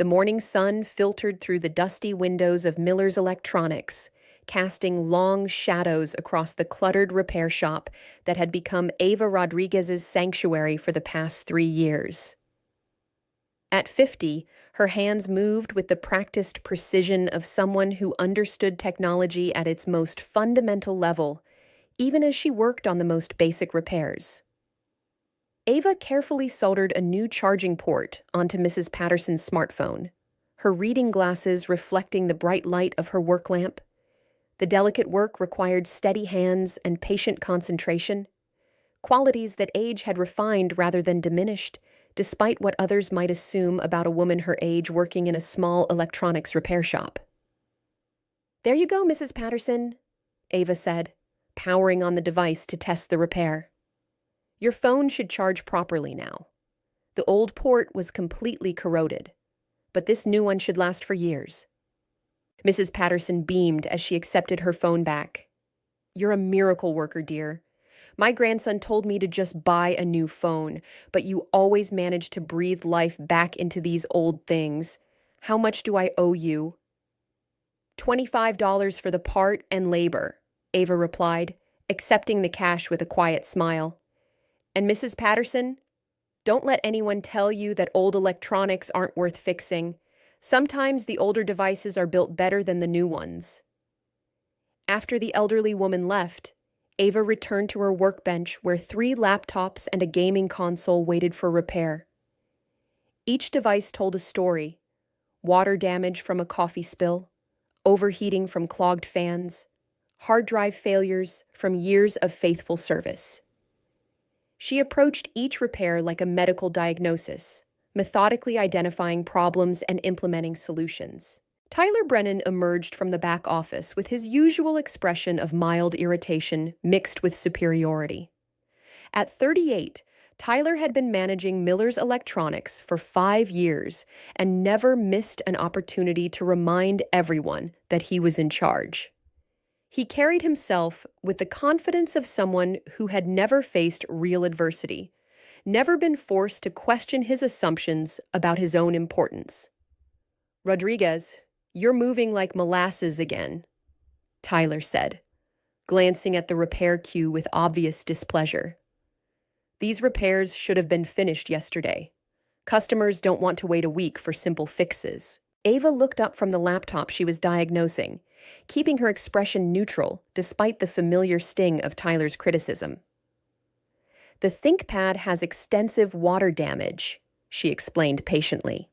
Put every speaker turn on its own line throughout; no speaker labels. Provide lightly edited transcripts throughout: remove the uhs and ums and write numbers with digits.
The morning sun filtered through the dusty windows of Miller's Electronics, casting long shadows across the cluttered repair shop that had become Ava Rodriguez's sanctuary for the past 3 years. At 50, her hands moved with the practiced precision of someone who understood technology at its most fundamental level, even as she worked on the most basic repairs. Ava carefully soldered a new charging port onto Mrs. Patterson's smartphone, her reading glasses reflecting the bright light of her work lamp. The delicate work required steady hands and patient concentration, qualities that age had refined rather than diminished, despite what others might assume about a woman her age working in a small electronics repair shop. "There you go, Mrs. Patterson," Ava said, powering on the device to test the repair. "Your phone should charge properly now. The old port was completely corroded, but this new one should last for years." Mrs. Patterson beamed as she accepted her phone back. "You're a miracle worker, dear. My grandson told me to just buy a new phone, but you always manage to breathe life back into these old things. How much do I owe you?" $25 for the part and labor," Ava replied, accepting the cash with a quiet smile. "And Mrs. Patterson, don't let anyone tell you that old electronics aren't worth fixing. Sometimes the older devices are built better than the new ones." After the elderly woman left, Ava returned to her workbench where 3 laptops and a gaming console waited for repair. Each device told a story: water damage from a coffee spill, overheating from clogged fans, hard drive failures from years of faithful service. She approached each repair like a medical diagnosis, methodically identifying problems and implementing solutions. Tyler Brennan emerged from the back office with his usual expression of mild irritation mixed with superiority. At 38, Tyler had been managing Miller's Electronics for 5 years and never missed an opportunity to remind everyone that he was in charge. He carried himself with the confidence of someone who had never faced real adversity, never been forced to question his assumptions about his own importance. "Rodriguez, you're moving like molasses again," Tyler said, glancing at the repair queue with obvious displeasure. "These repairs should have been finished yesterday. Customers don't want to wait a week for simple fixes." Ava looked up from the laptop she was diagnosing, keeping her expression neutral despite the familiar sting of Tyler's criticism. "The ThinkPad has extensive water damage," she explained patiently.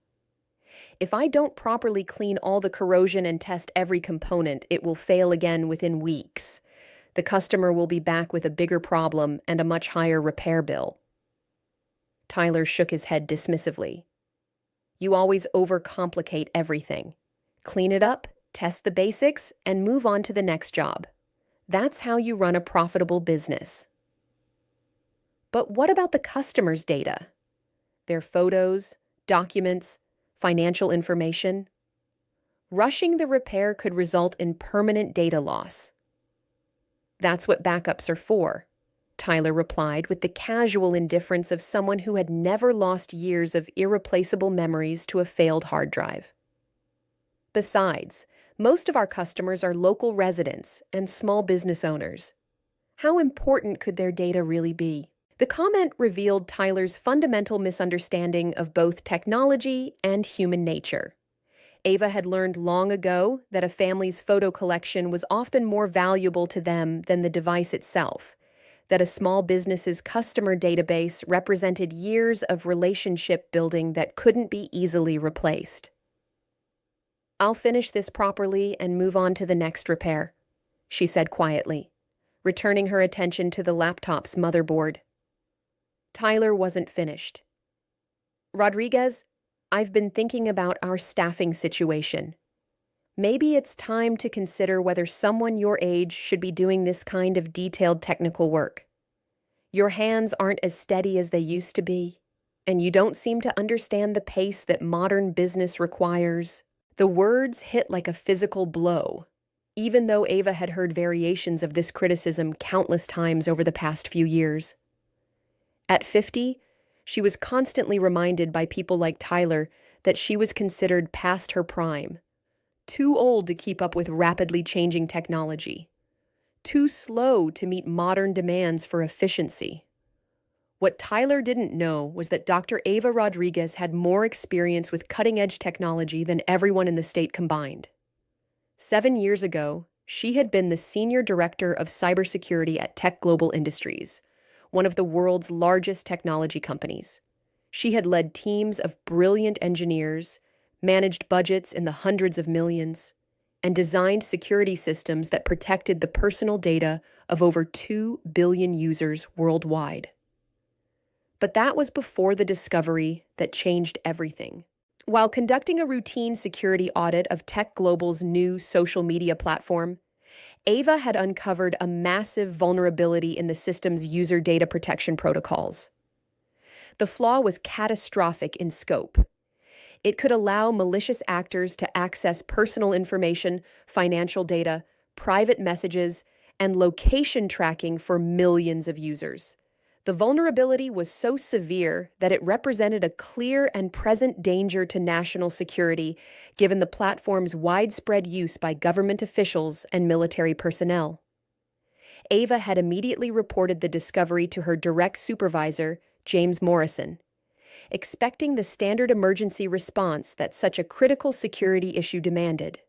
"If I don't properly clean all the corrosion and test every component, it will fail again within weeks. The customer will be back with a bigger problem and a much higher repair bill." Tyler shook his head dismissively. "You always overcomplicate everything. Clean it up, test the basics, and move on to the next job. That's how you run a profitable business." "But what about the customer's data? Their photos, documents, financial information? Rushing the repair could result in permanent data loss." "That's what backups are for," Tyler replied with the casual indifference of someone who had never lost years of irreplaceable memories to a failed hard drive. "Besides, most of our customers are local residents and small business owners. How important could their data really be?" The comment revealed Tyler's fundamental misunderstanding of both technology and human nature. Ava had learned long ago that a family's photo collection was often more valuable to them than the device itself, that a small business's customer database represented years of relationship building that couldn't be easily replaced. "I'll finish this properly and move on to the next repair," she said quietly, returning her attention to the laptop's motherboard. Tyler wasn't finished. "Rodriguez, I've been thinking about our staffing situation. Maybe it's time to consider whether someone your age should be doing this kind of detailed technical work. Your hands aren't as steady as they used to be, and you don't seem to understand the pace that modern business requires." The words hit like a physical blow, even though Ava had heard variations of this criticism countless times over the past few years. At 50, she was constantly reminded by people like Tyler that she was considered past her prime, too old to keep up with rapidly changing technology, too slow to meet modern demands for efficiency. What Tyler didn't know was that Dr. Ava Rodriguez had more experience with cutting-edge technology than everyone in the state combined. 7 years ago, she had been the senior director of cybersecurity at Tech Global Industries, one of the world's largest technology companies. She had led teams of brilliant engineers, managed budgets in the hundreds of millions, and designed security systems that protected the personal data of over 2 billion users worldwide. But that was before the discovery that changed everything. While conducting a routine security audit of Tech Global's new social media platform, Ava had uncovered a massive vulnerability in the system's user data protection protocols. The flaw was catastrophic in scope. It could allow malicious actors to access personal information, financial data, private messages, and location tracking for millions of users. The vulnerability was so severe that it represented a clear and present danger to national security, given the platform's widespread use by government officials and military personnel. Ava had immediately reported the discovery to her direct supervisor, James Morrison, expecting the standard emergency response that such a critical security issue demanded.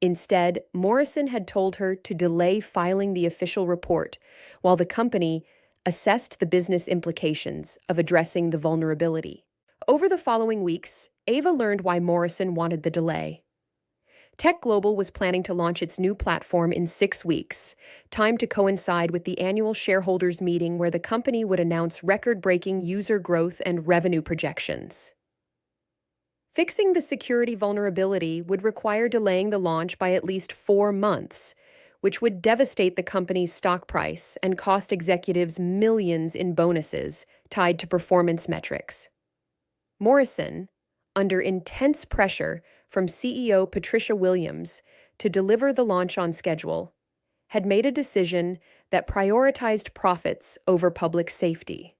Instead, Morrison had told her to delay filing the official report, while the company assessed the business implications of addressing the vulnerability. Over the following weeks, Ava learned why Morrison wanted the delay. Tech Global was planning to launch its new platform in 6 weeks, timed to coincide with the annual shareholders meeting where the company would announce record-breaking user growth and revenue projections. Fixing the security vulnerability would require delaying the launch by at least 4 months, which would devastate the company's stock price and cost executives millions in bonuses tied to performance metrics. Morrison, under intense pressure from CEO Patricia Williams to deliver the launch on schedule, had made a decision that prioritized profits over public safety.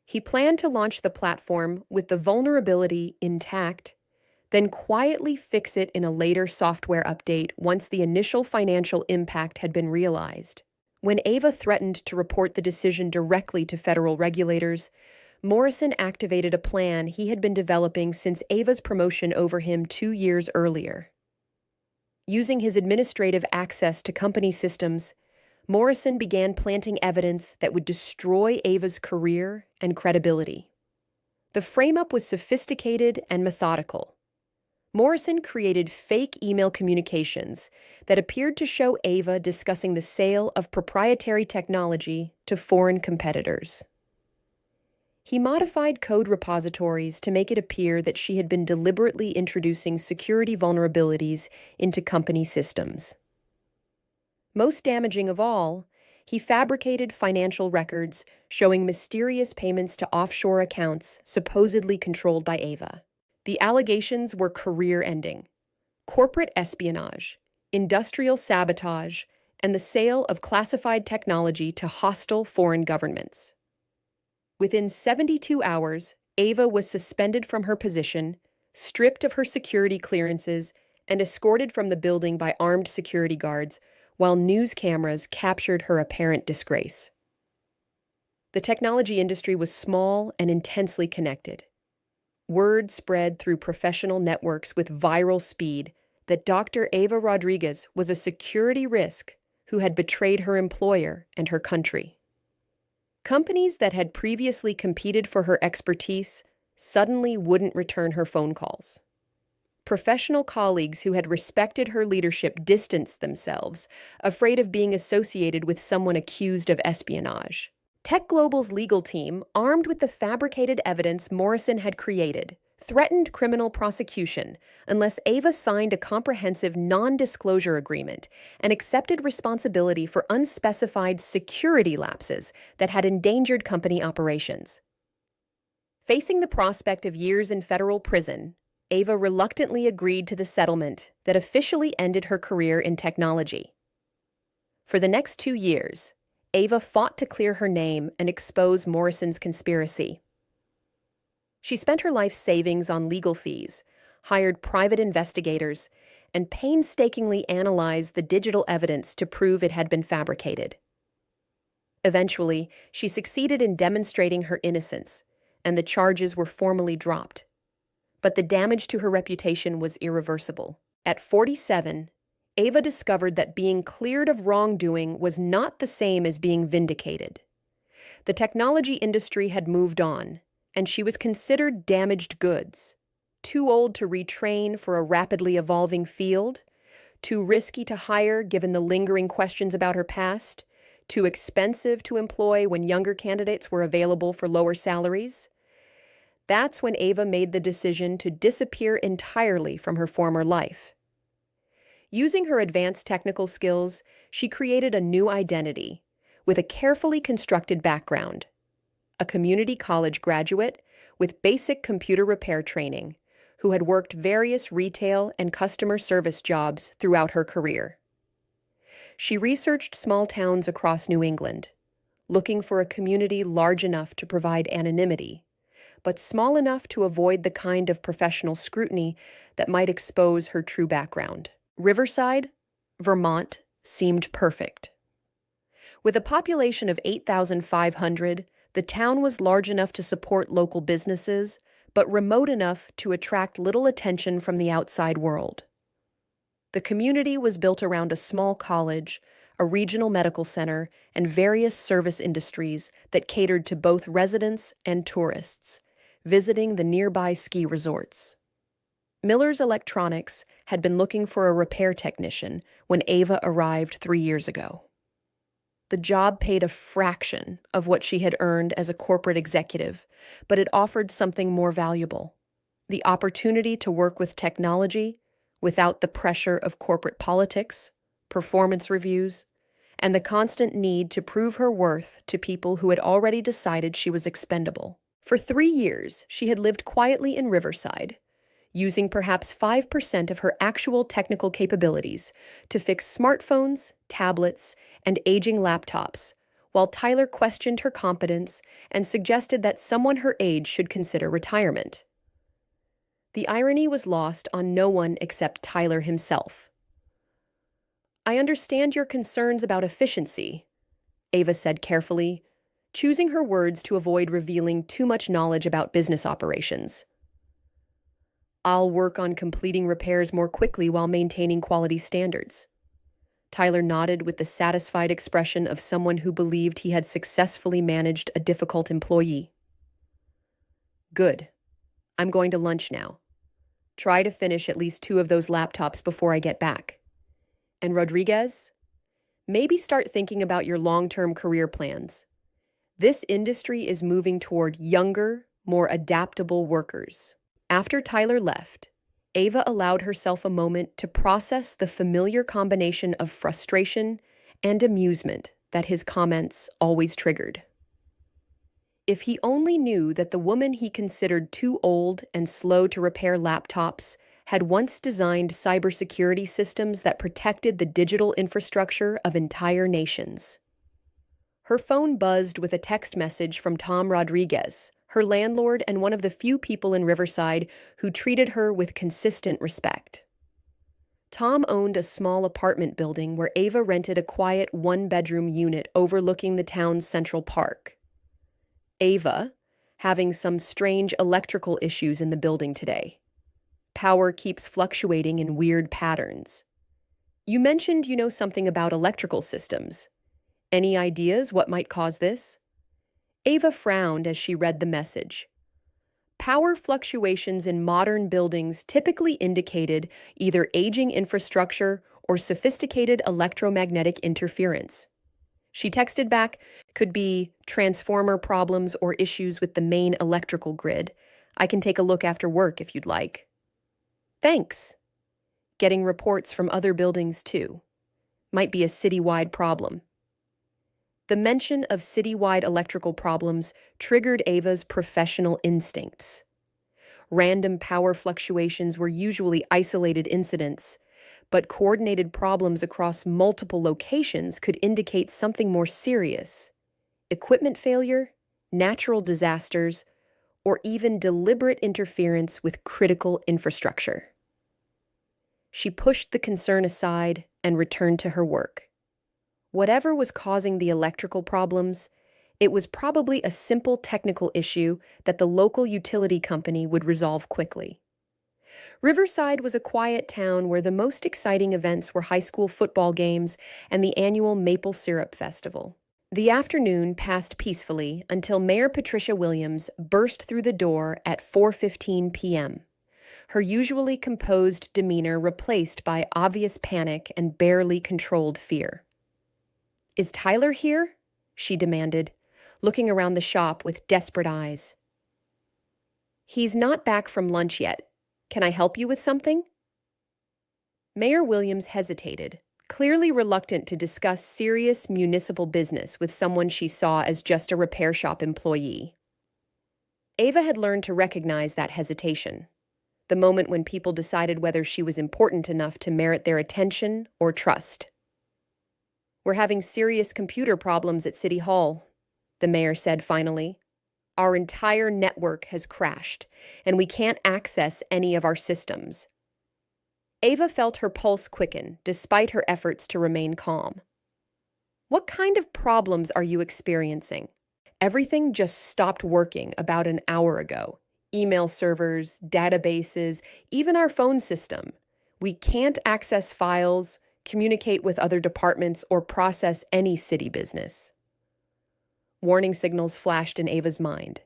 He planned to launch the platform with the vulnerability intact, then quietly fix it in a later software update once the initial financial impact had been realized. When Ava threatened to report the decision directly to federal regulators, Morrison activated a plan he had been developing since Ava's promotion over him 2 years earlier. Using his administrative access to company systems, Morrison began planting evidence that would destroy Ava's career and credibility. The frame-up was sophisticated and methodical. Morrison created fake email communications that appeared to show Ava discussing the sale of proprietary technology to foreign competitors. He modified code repositories to make it appear that she had been deliberately introducing security vulnerabilities into company systems. Most damaging of all, he fabricated financial records showing mysterious payments to offshore accounts supposedly controlled by Ava. The allegations were career-ending: corporate espionage, industrial sabotage, and the sale of classified technology to hostile foreign governments. Within 72 hours, Ava was suspended from her position, stripped of her security clearances, and escorted from the building by armed security guards, while news cameras captured her apparent disgrace. The technology industry was small and intensely connected. Word spread through professional networks with viral speed that Dr. Ava Rodriguez was a security risk who had betrayed her employer and her country. Companies that had previously competed for her expertise suddenly wouldn't return her phone calls. Professional colleagues who had respected her leadership distanced themselves, afraid of being associated with someone accused of espionage. Tech Global's legal team, armed with the fabricated evidence Morrison had created, threatened criminal prosecution unless Ava signed a comprehensive non-disclosure agreement and accepted responsibility for unspecified security lapses that had endangered company operations. Facing the prospect of years in federal prison, Ava reluctantly agreed to the settlement that officially ended her career in technology. For the next 2 years, Ava fought to clear her name and expose Morrison's conspiracy. She spent her life savings on legal fees, hired private investigators, and painstakingly analyzed the digital evidence to prove it had been fabricated. Eventually, she succeeded in demonstrating her innocence, and the charges were formally dropped. But the damage to her reputation was irreversible. At 47, Ava discovered that being cleared of wrongdoing was not the same as being vindicated. The technology industry had moved on, and she was considered damaged goods, too old to retrain for a rapidly evolving field, too risky to hire given the lingering questions about her past, too expensive to employ when younger candidates were available for lower salaries. That's when Ava made the decision to disappear entirely from her former life. Using her advanced technical skills, she created a new identity with a carefully constructed background. A community college graduate with basic computer repair training, who had worked various retail and customer service jobs throughout her career. She researched small towns across New England, looking for a community large enough to provide anonymity, but small enough to avoid the kind of professional scrutiny that might expose her true background. Riverside, Vermont, seemed perfect. With a population of 8,500, the town was large enough to support local businesses, but remote enough to attract little attention from the outside world. The community was built around a small college, a regional medical center, and various service industries that catered to both residents and tourists, visiting the nearby ski resorts. Miller's Electronics had been looking for a repair technician when Ava arrived 3 years ago. The job paid a fraction of what she had earned as a corporate executive, but it offered something more valuable: the opportunity to work with technology without the pressure of corporate politics, performance reviews, and the constant need to prove her worth to people who had already decided she was expendable. For 3 years, she had lived quietly in Riverside, using perhaps 5% of her actual technical capabilities to fix smartphones, tablets, and aging laptops, while Tyler questioned her competence and suggested that someone her age should consider retirement. The irony was lost on no one except Tyler himself. "I understand your concerns about efficiency," Ava said carefully, choosing her words to avoid revealing too much knowledge about business operations. "I'll work on completing repairs more quickly while maintaining quality standards." Tyler nodded with the satisfied expression of someone who believed he had successfully managed a difficult employee. "Good. I'm going to lunch now. Try to finish at least 2 of those laptops before I get back. And Rodriguez, maybe start thinking about your long-term career plans. This industry is moving toward younger, more adaptable workers." After Tyler left, Ava allowed herself a moment to process the familiar combination of frustration and amusement that his comments always triggered. If he only knew that the woman he considered too old and slow to repair laptops had once designed cybersecurity systems that protected the digital infrastructure of entire nations. Her phone buzzed with a text message from Tom Rodriguez, her landlord and one of the few people in Riverside who treated her with consistent respect. Tom owned a small apartment building where Ava rented a quiet 1-bedroom unit overlooking the town's central park. Ava, having some strange electrical issues in the building today. Power keeps fluctuating in weird patterns. You mentioned you know something about electrical systems. Any ideas what might cause this? Ava frowned as she read the message. Power fluctuations in modern buildings typically indicated either aging infrastructure or sophisticated electromagnetic interference. She texted back, "Could be transformer problems or issues with the main electrical grid. I can take a look after work if you'd like." "Thanks." Getting reports from other buildings too. Might be a citywide problem. The mention of citywide electrical problems triggered Ava's professional instincts. Random power fluctuations were usually isolated incidents, but coordinated problems across multiple locations could indicate something more serious: equipment failure, natural disasters, or even deliberate interference with critical infrastructure. She pushed the concern aside and returned to her work. Whatever was causing the electrical problems, it was probably a simple technical issue that the local utility company would resolve quickly. Riverside was a quiet town where the most exciting events were high school football games and the annual Maple Syrup Festival. The afternoon passed peacefully until Mayor Patricia Williams burst through the door at 4:15 p.m., her usually composed demeanor replaced by obvious panic and barely controlled fear. "Is Tyler here?" she demanded, looking around the shop with desperate eyes. "He's not back from lunch yet. Can I help you with something?" Mayor Williams hesitated, clearly reluctant to discuss serious municipal business with someone she saw as just a repair shop employee. Ava had learned to recognize that hesitation, the moment when people decided whether she was important enough to merit their attention or trust. "We're having serious computer problems at City Hall," the mayor said finally. "Our entire network has crashed, and we can't access any of our systems." Ava felt her pulse quicken, despite her efforts to remain calm. "What kind of problems are you experiencing?" "Everything just stopped working about an hour ago. Email servers, databases, even our phone system. We can't access files, communicate with other departments, or process any city business." Warning signals flashed in Ava's mind.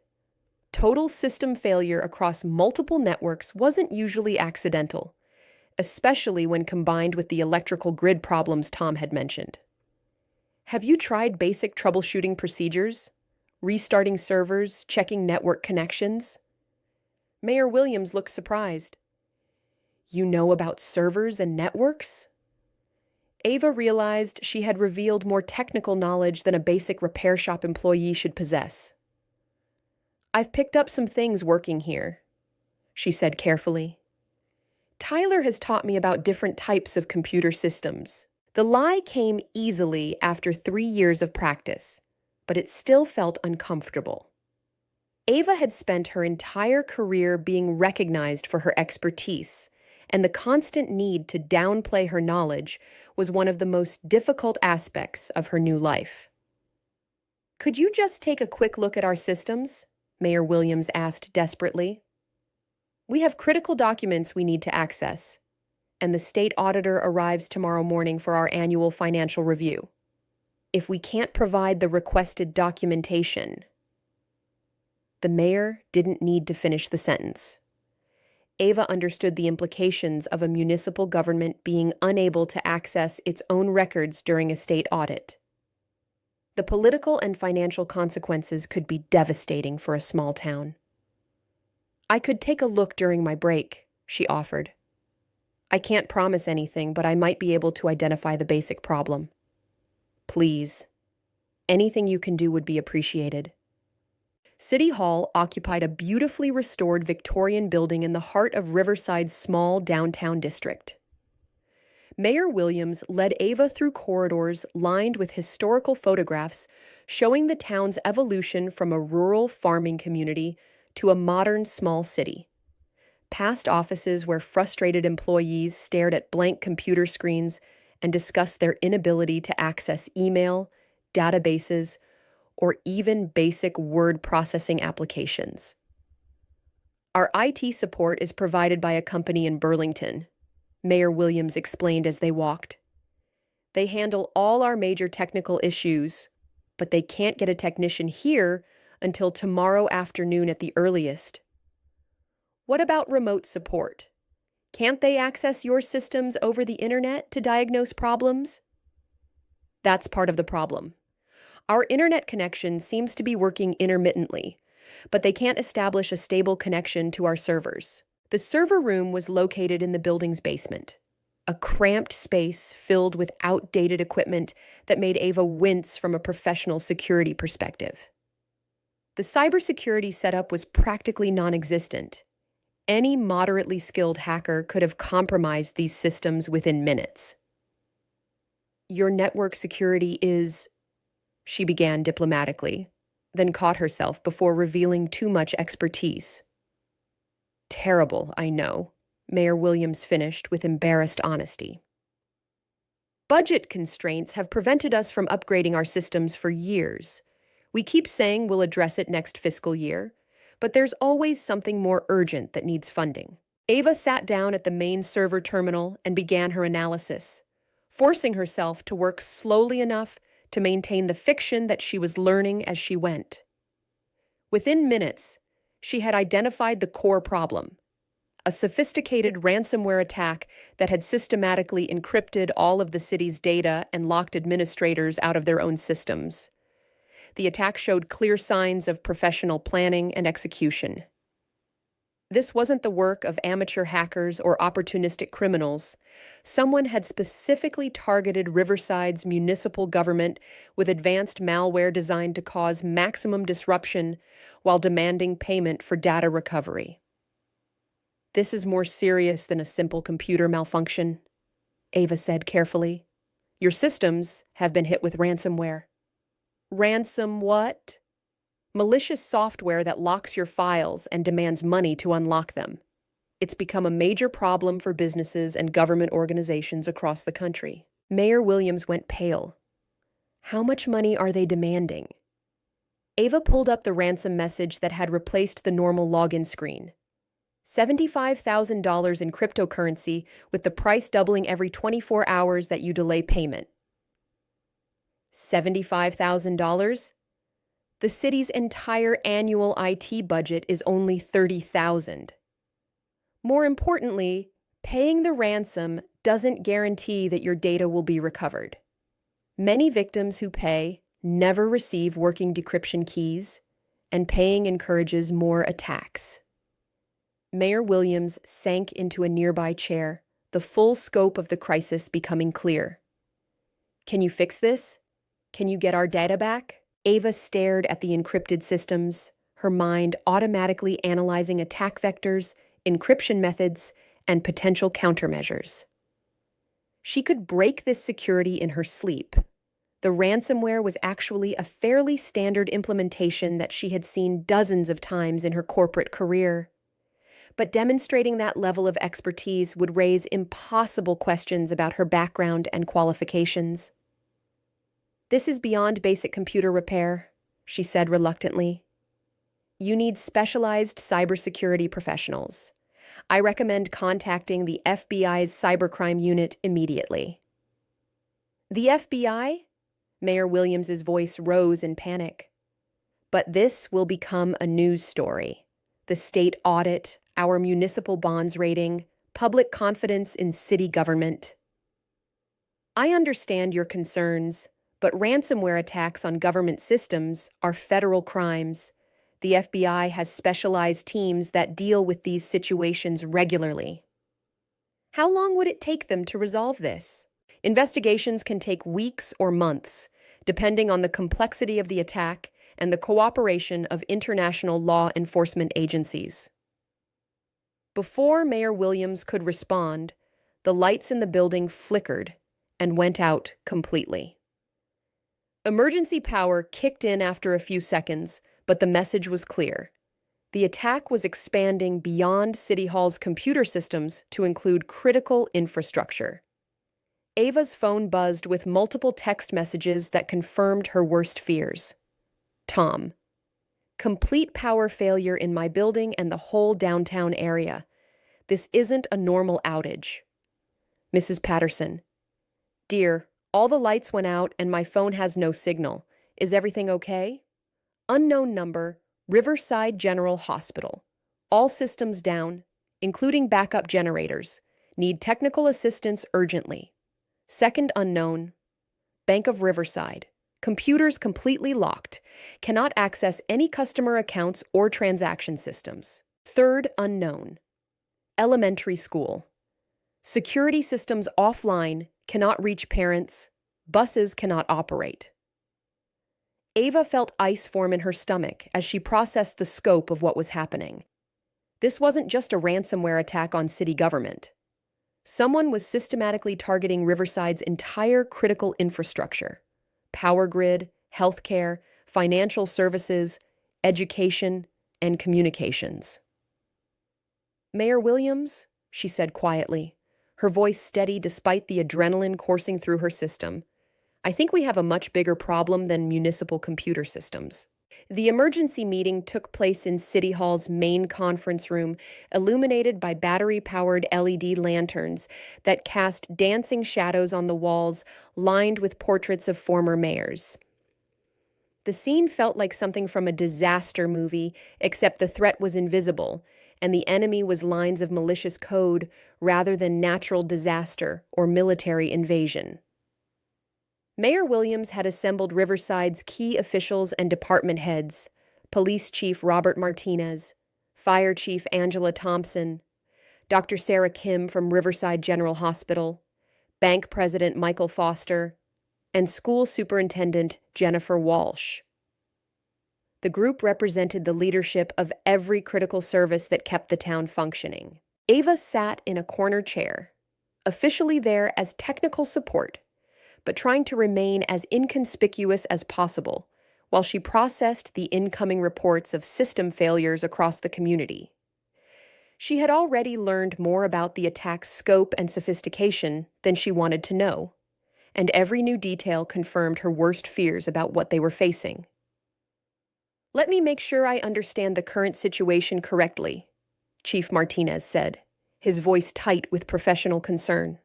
Total system failure across multiple networks wasn't usually accidental, especially when combined with the electrical grid problems Tom had mentioned. "Have you tried basic troubleshooting procedures? Restarting servers, checking network connections?" Mayor Williams looked surprised. "You know about servers and networks?" Ava realized she had revealed more technical knowledge than a basic repair shop employee should possess. "I've picked up some things working here," she said carefully. "Tyler has taught me about different types of computer systems." The lie came easily after 3 years of practice, but it still felt uncomfortable. Ava had spent her entire career being recognized for her expertise, and the constant need to downplay her knowledge was one of the most difficult aspects of her new life. "Could you just take a quick look at our systems?" Mayor Williams asked desperately. "We have critical documents we need to access, and the state auditor arrives tomorrow morning for our annual financial review. If we can't provide the requested documentation..." The mayor didn't need to finish the sentence. Ava understood the implications of a municipal government being unable to access its own records during a state audit. The political and financial consequences could be devastating for a small town. "I could take a look during my break," she offered. "I can't promise anything, but I might be able to identify the basic problem." "Please. Anything you can do would be appreciated." City Hall occupied a beautifully restored Victorian building in the heart of Riverside's small downtown district. Mayor Williams led Ava through corridors lined with historical photographs showing the town's evolution from a rural farming community to a modern small city. Past offices where frustrated employees stared at blank computer screens and discussed their inability to access email, databases, or even basic word processing applications. "Our IT support is provided by a company in Burlington," Mayor Williams explained as they walked. "They handle all our major technical issues, but they can't get a technician here until tomorrow afternoon at the earliest." "What about remote support? Can't they access your systems over the internet to diagnose problems?" "That's part of the problem. Our internet connection seems to be working intermittently, but they can't establish a stable connection to our servers." The server room was located in the building's basement, a cramped space filled with outdated equipment that made Ava wince from a professional security perspective. The cybersecurity setup was practically non-existent. Any moderately skilled hacker could have compromised these systems within minutes. "Your network security is..." she began diplomatically. then caught herself before revealing too much expertise. Terrible, I know, Mayor Williams finished with embarrassed honesty. Budget constraints have prevented us from upgrading our systems for years. We keep saying we'll address it next fiscal year, but there's always something more urgent that needs funding. Ava sat down at the main server terminal and began her analysis, forcing herself to work slowly enough to maintain the fiction that she was learning as she went. Within minutes, she had identified the core problem: a sophisticated ransomware attack that had systematically encrypted all of the city's data and locked administrators out of their own systems. The attack showed clear signs of professional planning and execution. This wasn't the work of amateur hackers or opportunistic criminals. Someone had specifically targeted Riverside's municipal government with advanced malware designed to cause maximum disruption while demanding payment for data recovery. This is more serious than a simple computer malfunction, Ava said carefully. Your systems have been hit with ransomware. Ransom what? Malicious software that locks your files and demands money to unlock them. It's become a major problem for businesses and government organizations across the country. Mayor Williams went pale. How much money are they demanding? Ava pulled up the ransom message that had replaced the normal login screen. $75,000 in cryptocurrency, with the price doubling every 24 hours that you delay payment. $75,000? The city's entire annual IT budget is only $30,000. More importantly, paying the ransom doesn't guarantee that your data will be recovered. Many victims who pay never receive working decryption keys, and paying encourages more attacks. Mayor Williams sank into a nearby chair, the full scope of the crisis becoming clear. Can you fix this? Can you get our data back? Ava stared at the encrypted systems, her mind automatically analyzing attack vectors, encryption methods, and potential countermeasures. She could break this security in her sleep. The ransomware was actually a fairly standard implementation that she had seen dozens of times in her corporate career. But demonstrating that level of expertise would raise impossible questions about her background and qualifications. This is beyond basic computer repair, she said reluctantly. You need specialized cybersecurity professionals. I recommend contacting the FBI's cybercrime unit immediately. The FBI? Mayor Williams's voice rose in panic. But this will become a news story. The state audit, our municipal bonds rating, public confidence in city government. I understand your concerns, but ransomware attacks on government systems are federal crimes. The FBI has specialized teams that deal with these situations regularly. How long would it take them to resolve this? Investigations can take weeks or months, depending on the complexity of the attack and the cooperation of international law enforcement agencies. Before Mayor Williams could respond, the lights in the building flickered and went out completely. Emergency power kicked in after a few seconds, but the message was clear. The attack was expanding beyond City Hall's computer systems to include critical infrastructure. Ava's phone buzzed with multiple text messages that confirmed her worst fears. Tom. Complete power failure in my building and the whole downtown area. This isn't a normal outage. Mrs. Patterson. Dear, all the lights went out and my phone has no signal. Is everything okay? Unknown number, Riverside General Hospital. All systems down, including backup generators. Need technical assistance urgently. Second unknown, Bank of Riverside. Computers completely locked. Cannot access any customer accounts or transaction systems. Third unknown, elementary school. Security systems offline, cannot reach parents. Buses cannot operate. Ava felt ice form in her stomach as she processed the scope of what was happening. This wasn't just a ransomware attack on city government. Someone was systematically targeting Riverside's entire critical infrastructure: power grid, healthcare, financial services, education, and communications. Mayor Williams, she said quietly, her voice steady despite the adrenaline coursing through her system, I think we have a much bigger problem than municipal computer systems. The emergency meeting took place in City Hall's main conference room, illuminated by battery-powered LED lanterns that cast dancing shadows on the walls lined with portraits of former mayors. The scene felt like something from a disaster movie, except the threat was invisible, and the enemy was lines of malicious code rather than natural disaster or military invasion. Mayor Williams had assembled Riverside's key officials and department heads, Police Chief Robert Martinez, Fire Chief Angela Thompson, Dr. Sarah Kim from Riverside General Hospital, Bank President Michael Foster, and School Superintendent Jennifer Walsh. The group represented the leadership of every critical service that kept the town functioning. Ava sat in a corner chair, officially there as technical support, but trying to remain as inconspicuous as possible while she processed the incoming reports of system failures across the community. She had already learned more about the attack's scope and sophistication than she wanted to know, and every new detail confirmed her worst fears about what they were facing. Let me make sure I understand the current situation correctly, Chief Martinez said, his voice tight with professional concern.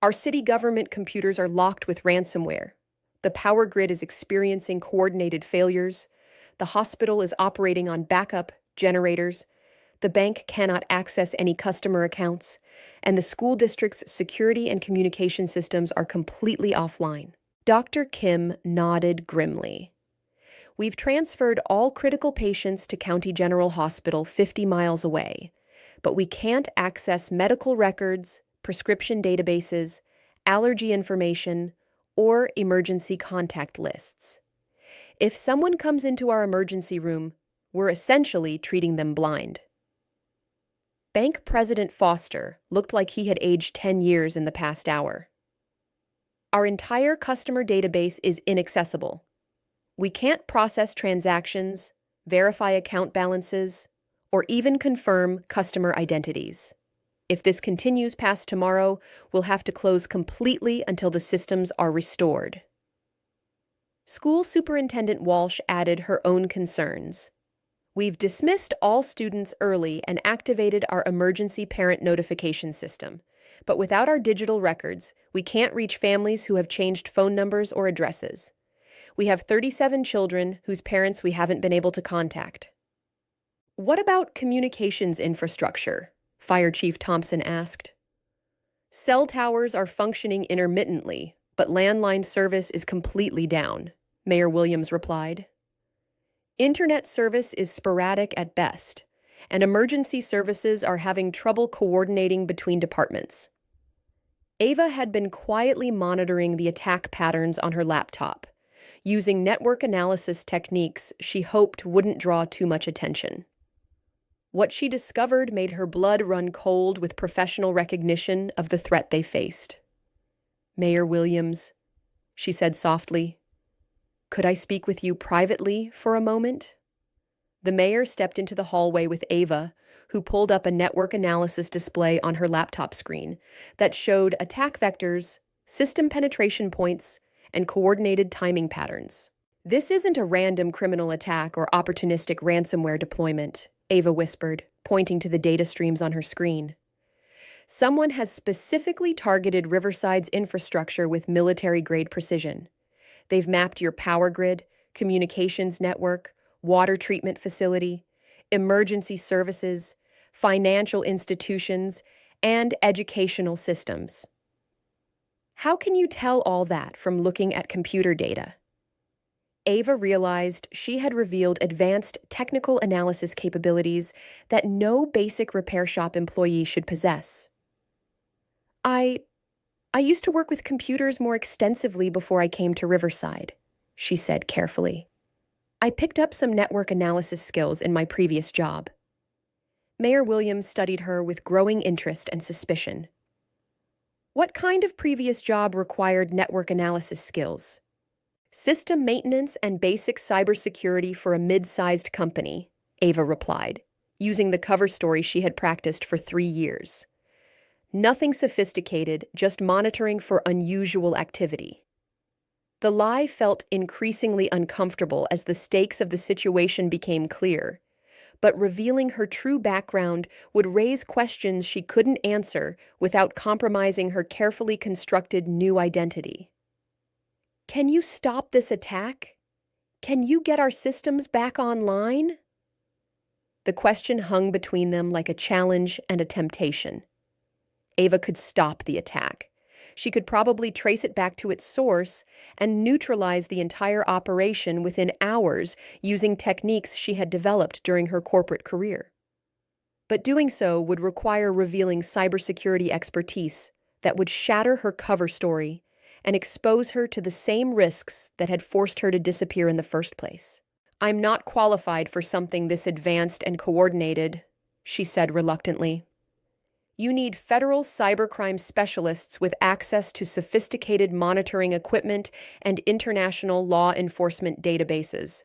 Our city government computers are locked with ransomware. The power grid is experiencing coordinated failures. The hospital is operating on backup generators. The bank cannot access any customer accounts. And the school district's security and communication systems are completely offline. Dr. Kim nodded grimly. We've transferred all critical patients to County General Hospital 50 miles away, but we can't access medical records, prescription databases, allergy information, or emergency contact lists. If someone comes into our emergency room, we're essentially treating them blind. Bank President Foster looked like he had aged 10 years in the past hour. Our entire customer database is inaccessible. We can't process transactions, verify account balances, or even confirm customer identities. If this continues past tomorrow, we'll have to close completely until the systems are restored. School Superintendent Walsh added her own concerns. We've dismissed all students early and activated our emergency parent notification system. But without our digital records, we can't reach families who have changed phone numbers or addresses. We have 37 children whose parents we haven't been able to contact. What about communications infrastructure? Fire Chief Thompson asked. Cell towers are functioning intermittently, but landline service is completely down, Mayor Williams replied. Internet service is sporadic at best, and emergency services are having trouble coordinating between departments. Ava had been quietly monitoring the attack patterns on her laptop, using network analysis techniques she hoped wouldn't draw too much attention. What she discovered made her blood run cold with professional recognition of the threat they faced. Mayor Williams, she said softly, could I speak with you privately for a moment? The mayor stepped into the hallway with Ava, who pulled up a network analysis display on her laptop screen that showed attack vectors, system penetration points, and coordinated timing patterns. This isn't a random criminal attack or opportunistic ransomware deployment, Ava whispered, pointing to the data streams on her screen. Someone has specifically targeted Riverside's infrastructure with military-grade precision. They've mapped your power grid, communications network, water treatment facility, emergency services, financial institutions, and educational systems. How can you tell all that from looking at computer data? Ava realized she had revealed advanced technical analysis capabilities that no basic repair shop employee should possess. I used to work with computers more extensively before I came to Riverside, she said carefully. I picked up some network analysis skills in my previous job. Mayor Williams studied her with growing interest and suspicion. What kind of previous job required network analysis skills? System maintenance and basic cybersecurity for a mid-sized company, Ava replied, using the cover story she had practiced for 3 years. Nothing sophisticated, just monitoring for unusual activity. The lie felt increasingly uncomfortable as the stakes of the situation became clear, but revealing her true background would raise questions she couldn't answer without compromising her carefully constructed new identity. Can you stop this attack? Can you get our systems back online? The question hung between them like a challenge and a temptation. Ava could stop the attack. She could probably trace it back to its source and neutralize the entire operation within hours using techniques she had developed during her corporate career. But doing so would require revealing cybersecurity expertise that would shatter her cover story and expose her to the same risks that had forced her to disappear in the first place. "I'm not qualified for something this advanced and coordinated," she said reluctantly. "You need federal cybercrime specialists with access to sophisticated monitoring equipment and international law enforcement databases.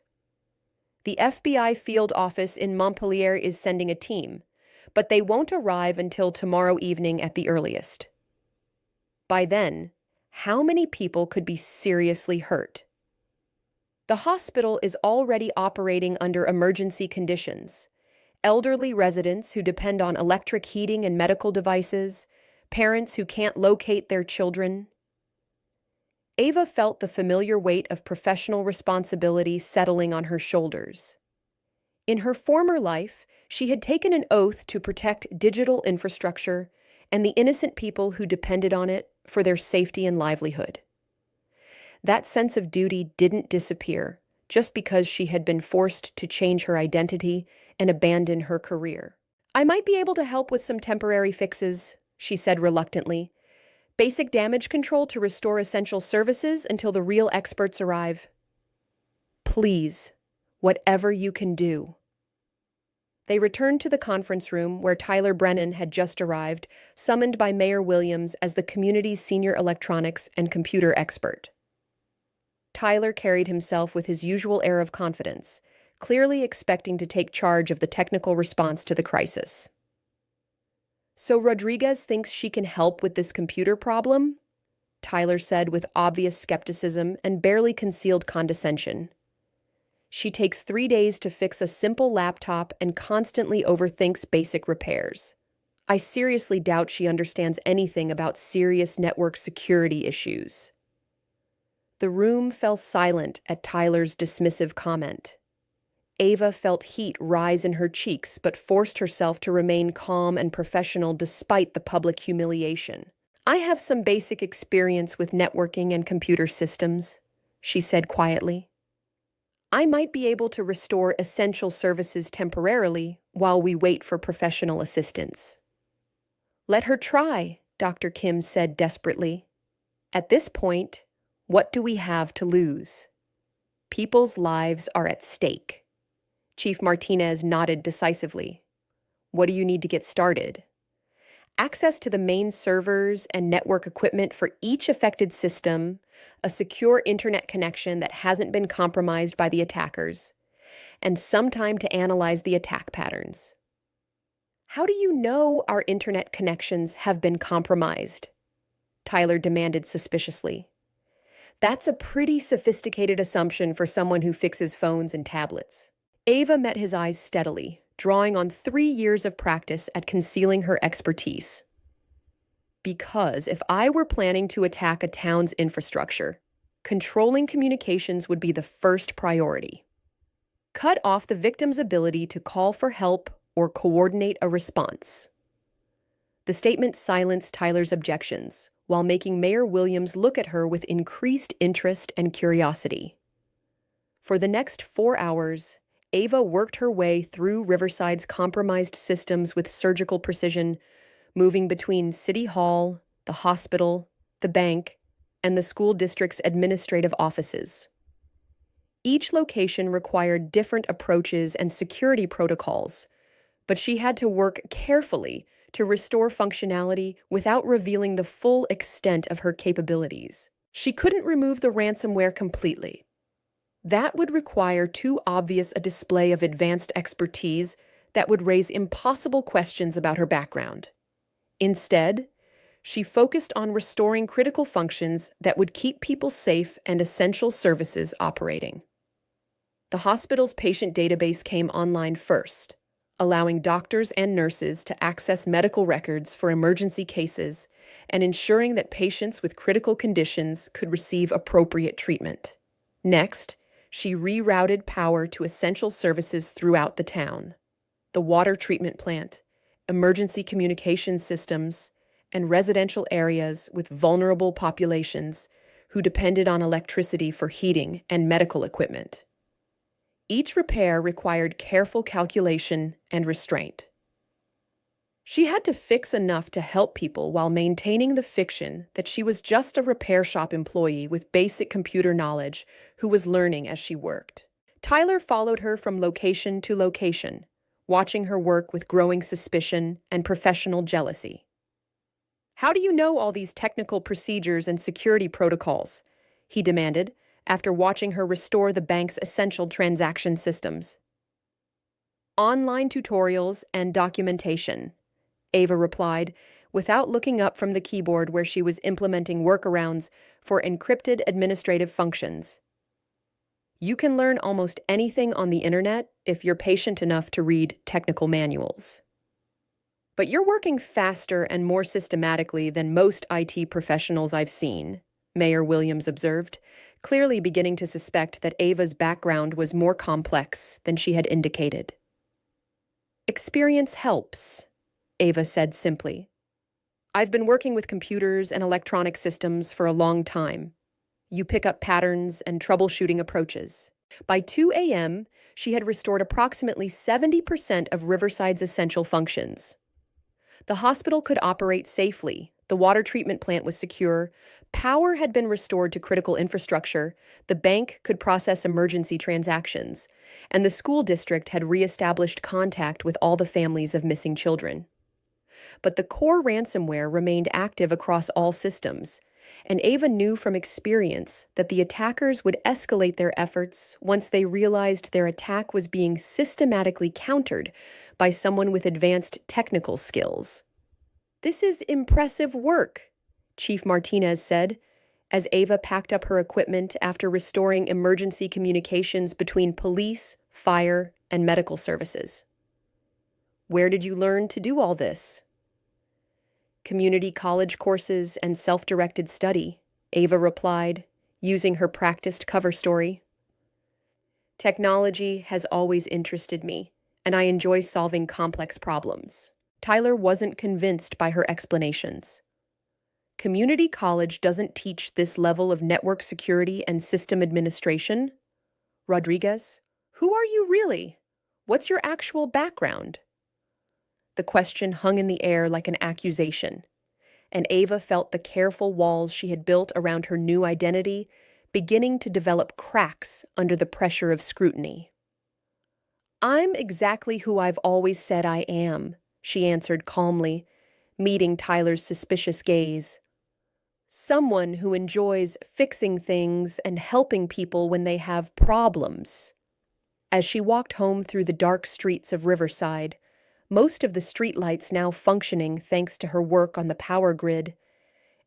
The FBI field office in Montpelier is sending a team, but they won't arrive until tomorrow evening at the earliest. By then, how many people could be seriously hurt? The hospital is already operating under emergency conditions. Elderly residents who depend on electric heating and medical devices, parents who can't locate their children." Ava felt the familiar weight of professional responsibility settling on her shoulders. In her former life, she had taken an oath to protect digital infrastructure and the innocent people who depended on it for their safety and livelihood. That sense of duty didn't disappear just because she had been forced to change her identity and abandon her career. "I might be able to help with some temporary fixes," she said reluctantly. "Basic damage control to restore essential services until the real experts arrive." "Please, whatever you can do." They returned to the conference room where Tyler Brennan had just arrived, summoned by Mayor Williams as the community's senior electronics and computer expert. Tyler carried himself with his usual air of confidence, clearly expecting to take charge of the technical response to the crisis. "So Rodriguez thinks she can help with this computer problem?" Tyler said with obvious skepticism and barely concealed condescension. "She takes 3 days to fix a simple laptop and constantly overthinks basic repairs. I seriously doubt she understands anything about serious network security issues." The room fell silent at Tyler's dismissive comment. Ava felt heat rise in her cheeks but forced herself to remain calm and professional despite the public humiliation. "I have some basic experience with networking and computer systems," she said quietly. "I might be able to restore essential services temporarily while we wait for professional assistance." "Let her try," Dr. Kim said desperately. "At this point, what do we have to lose? People's lives are at stake." Chief Martinez nodded decisively. "What do you need to get started?" "Access to the main servers and network equipment for each affected system, a secure internet connection that hasn't been compromised by the attackers, and some time to analyze the attack patterns." "How do you know our internet connections have been compromised?" Tyler demanded suspiciously. "That's a pretty sophisticated assumption for someone who fixes phones and tablets." Ava met his eyes steadily, drawing on 3 years of practice at concealing her expertise. "Because if I were planning to attack a town's infrastructure, controlling communications would be the first priority. Cut off the victim's ability to call for help or coordinate a response." The statement silenced Tyler's objections, while making Mayor Williams look at her with increased interest and curiosity. For the next 4 hours, Ava worked her way through Riverside's compromised systems with surgical precision, moving between City Hall, the hospital, the bank, and the school district's administrative offices. Each location required different approaches and security protocols, but she had to work carefully to restore functionality without revealing the full extent of her capabilities. She couldn't remove the ransomware completely. That would require too obvious a display of advanced expertise that would raise impossible questions about her background. Instead, she focused on restoring critical functions that would keep people safe and essential services operating. The hospital's patient database came online first, allowing doctors and nurses to access medical records for emergency cases and ensuring that patients with critical conditions could receive appropriate treatment. Next, she rerouted power to essential services throughout the town: the water treatment plant, emergency communication systems, and residential areas with vulnerable populations who depended on electricity for heating and medical equipment. Each repair required careful calculation and restraint. She had to fix enough to help people while maintaining the fiction that she was just a repair shop employee with basic computer knowledge who was learning as she worked. Tyler followed her from location to location, watching her work with growing suspicion and professional jealousy. "How do you know all these technical procedures and security protocols?" he demanded, after watching her restore the bank's essential transaction systems. "Online tutorials and documentation," Ava replied, without looking up from the keyboard where she was implementing workarounds for encrypted administrative functions. "You can learn almost anything on the internet if you're patient enough to read technical manuals. But you're working faster and more systematically than most IT professionals I've seen," Mayor Williams observed, clearly beginning to suspect that Ava's background was more complex than she had indicated. "Experience helps," Ava said simply. "I've been working with computers and electronic systems for a long time. You pick up patterns and troubleshooting approaches." By 2 a.m., she had restored approximately 70% of Riverside's essential functions. The hospital could operate safely, the water treatment plant was secure, power had been restored to critical infrastructure, the bank could process emergency transactions, and the school district had reestablished contact with all the families of missing children. But the core ransomware remained active across all systems, and Ava knew from experience that the attackers would escalate their efforts once they realized their attack was being systematically countered by someone with advanced technical skills. "This is impressive work," Chief Martinez said, as Ava packed up her equipment after restoring emergency communications between police, fire, and medical services. "Where did you learn to do all this?" "Community college courses and self-directed study," Ava replied, using her practiced cover story. "Technology has always interested me, and I enjoy solving complex problems." Tyler wasn't convinced by her explanations. "Community college doesn't teach this level of network security and system administration? Rodriguez, who are you really? What's your actual background?" The question hung in the air like an accusation, and Ava felt the careful walls she had built around her new identity beginning to develop cracks under the pressure of scrutiny. "I'm exactly who I've always said I am," she answered calmly, meeting Tyler's suspicious gaze. "Someone who enjoys fixing things and helping people when they have problems." As she walked home through the dark streets of Riverside, most of the streetlights now functioning thanks to her work on the power grid,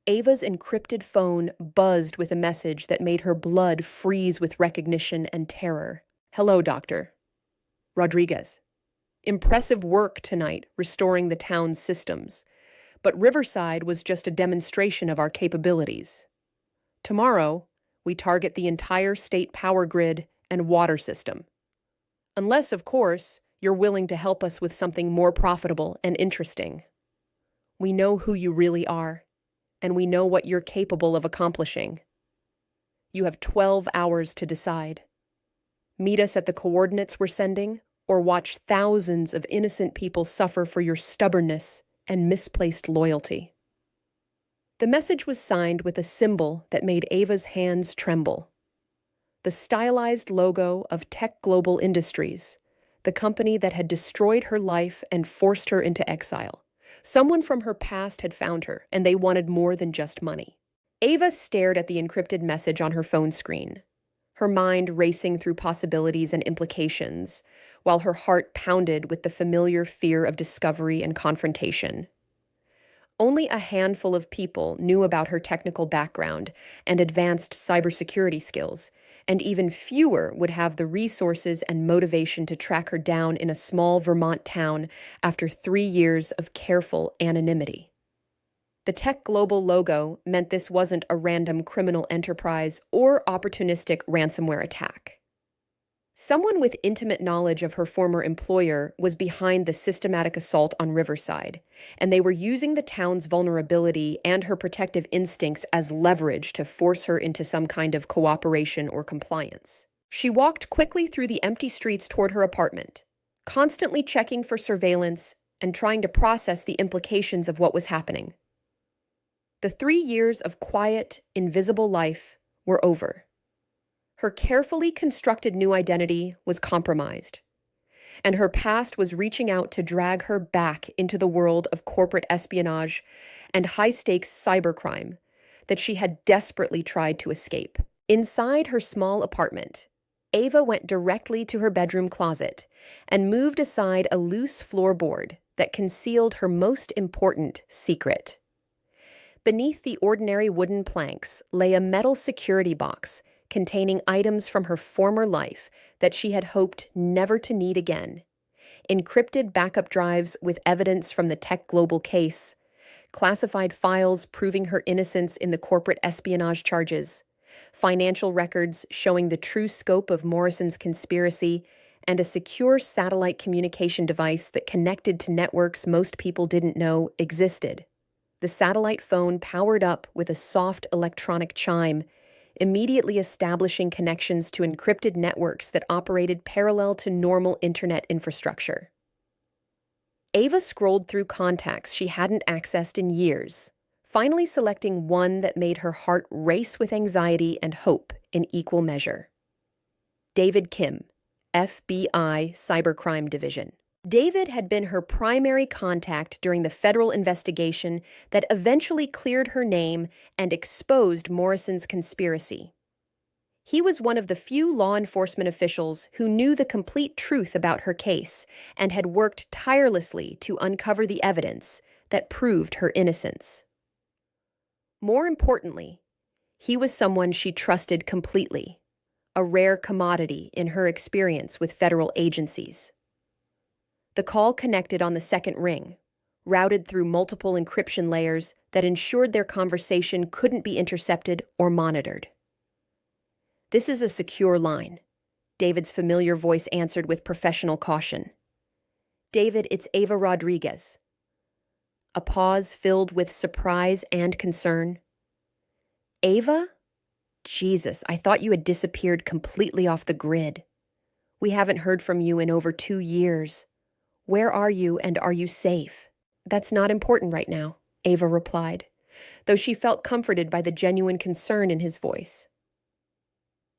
Ava's encrypted phone buzzed with a message that made her blood freeze with recognition and terror. "Hello, Dr. Rodriguez. Impressive work tonight restoring the town's systems, but Riverside was just a demonstration of our capabilities. Tomorrow, we target the entire state power grid and water system. Unless, of course, you're willing to help us with something more profitable and interesting. We know who you really are, and we know what you're capable of accomplishing. You have 12 hours to decide. Meet us at the coordinates we're sending, or watch thousands of innocent people suffer for your stubbornness and misplaced loyalty." The message was signed with a symbol that made Ava's hands tremble. The stylized logo of Tech Global Industries, the company that had destroyed her life and forced her into exile. Someone from her past had found her, and they wanted more than just money. Ava stared at the encrypted message on her phone screen, her mind racing through possibilities and implications, while her heart pounded with the familiar fear of discovery and confrontation. Only a handful of people knew about her technical background and advanced cybersecurity skills, and even fewer would have the resources and motivation to track her down in a small Vermont town after 3 years of careful anonymity. The Tech Global logo meant this wasn't a random criminal enterprise or opportunistic ransomware attack. Someone with intimate knowledge of her former employer was behind the systematic assault on Riverside, and they were using the town's vulnerability and her protective instincts as leverage to force her into some kind of cooperation or compliance. She walked quickly through the empty streets toward her apartment, constantly checking for surveillance and trying to process the implications of what was happening. The 3 years of quiet, invisible life were over. Her carefully constructed new identity was compromised, and her past was reaching out to drag her back into the world of corporate espionage and high-stakes cybercrime that she had desperately tried to escape. Inside her small apartment, Ava went directly to her bedroom closet and moved aside a loose floorboard that concealed her most important secret. Beneath the ordinary wooden planks lay a metal security box containing items from her former life that she had hoped never to need again. Encrypted backup drives with evidence from the Tech Global case, classified files proving her innocence in the corporate espionage charges, financial records showing the true scope of Morrison's conspiracy, and a secure satellite communication device that connected to networks most people didn't know existed. The satellite phone powered up with a soft electronic chime, immediately establishing connections to encrypted networks that operated parallel to normal internet infrastructure. Ava scrolled through contacts she hadn't accessed in years, finally selecting one that made her heart race with anxiety and hope in equal measure. David Kim, FBI Cybercrime Division. David had been her primary contact during the federal investigation that eventually cleared her name and exposed Morrison's conspiracy. He was one of the few law enforcement officials who knew the complete truth about her case and had worked tirelessly to uncover the evidence that proved her innocence. More importantly, he was someone she trusted completely, a rare commodity in her experience with federal agencies. The call connected on the second ring, routed through multiple encryption layers that ensured their conversation couldn't be intercepted or monitored. "This is a secure line," David's familiar voice answered with professional caution. "David, it's Ava Rodriguez." A pause filled with surprise and concern. "Ava? Jesus, I thought you had disappeared completely off the grid. We haven't heard from you in over 2 years. Where are you, and are you safe?" "That's not important right now," Ava replied, though she felt comforted by the genuine concern in his voice.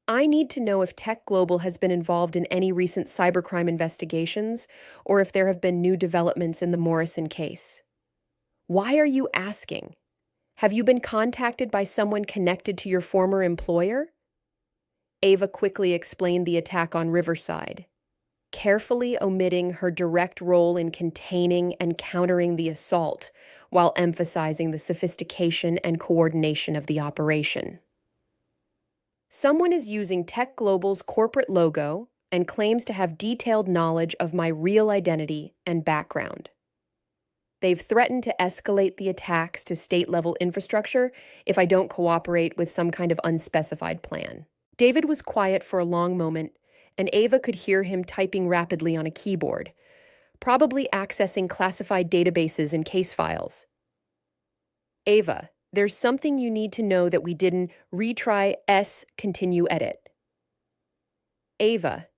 "I need to know if Tech Global has been involved in any recent cybercrime investigations or if there have been new developments in the Morrison case." "Why are you asking? Have you been contacted by someone connected to your former employer?" Ava quickly explained the attack on Riverside, carefully omitting her direct role in containing and countering the assault, while emphasizing the sophistication and coordination of the operation. "Someone is using Tech Global's corporate logo and claims to have detailed knowledge of my real identity and background. They've threatened to escalate the attacks to state-level infrastructure if I don't cooperate with some kind of unspecified plan." David was quiet for a long moment, and Ava could hear him typing rapidly on a keyboard, probably accessing classified databases and case files. "Ava, there's something you need to know that we didn't continue edit. Ava,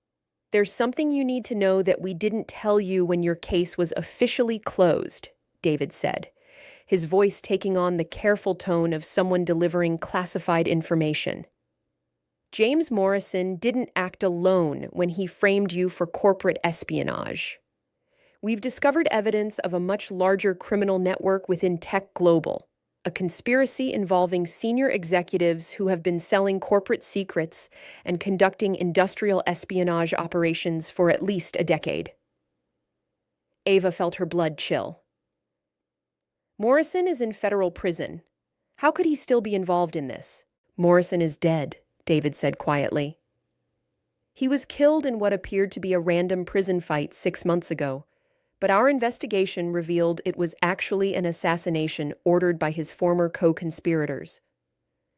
there's something you need to know that we didn't tell you when your case was officially closed," David said, his voice taking on the careful tone of someone delivering classified information. "James Morrison didn't act alone when he framed you for corporate espionage. We've discovered evidence of a much larger criminal network within Tech Global, a conspiracy involving senior executives who have been selling corporate secrets and conducting industrial espionage operations for at least a decade. Ava felt her blood chill. Morrison is in federal prison. How could he still be involved in this? Morrison is dead, David said quietly. He was killed in what appeared to be a random prison fight 6 months ago, but our investigation revealed it was actually an assassination ordered by his former co-conspirators.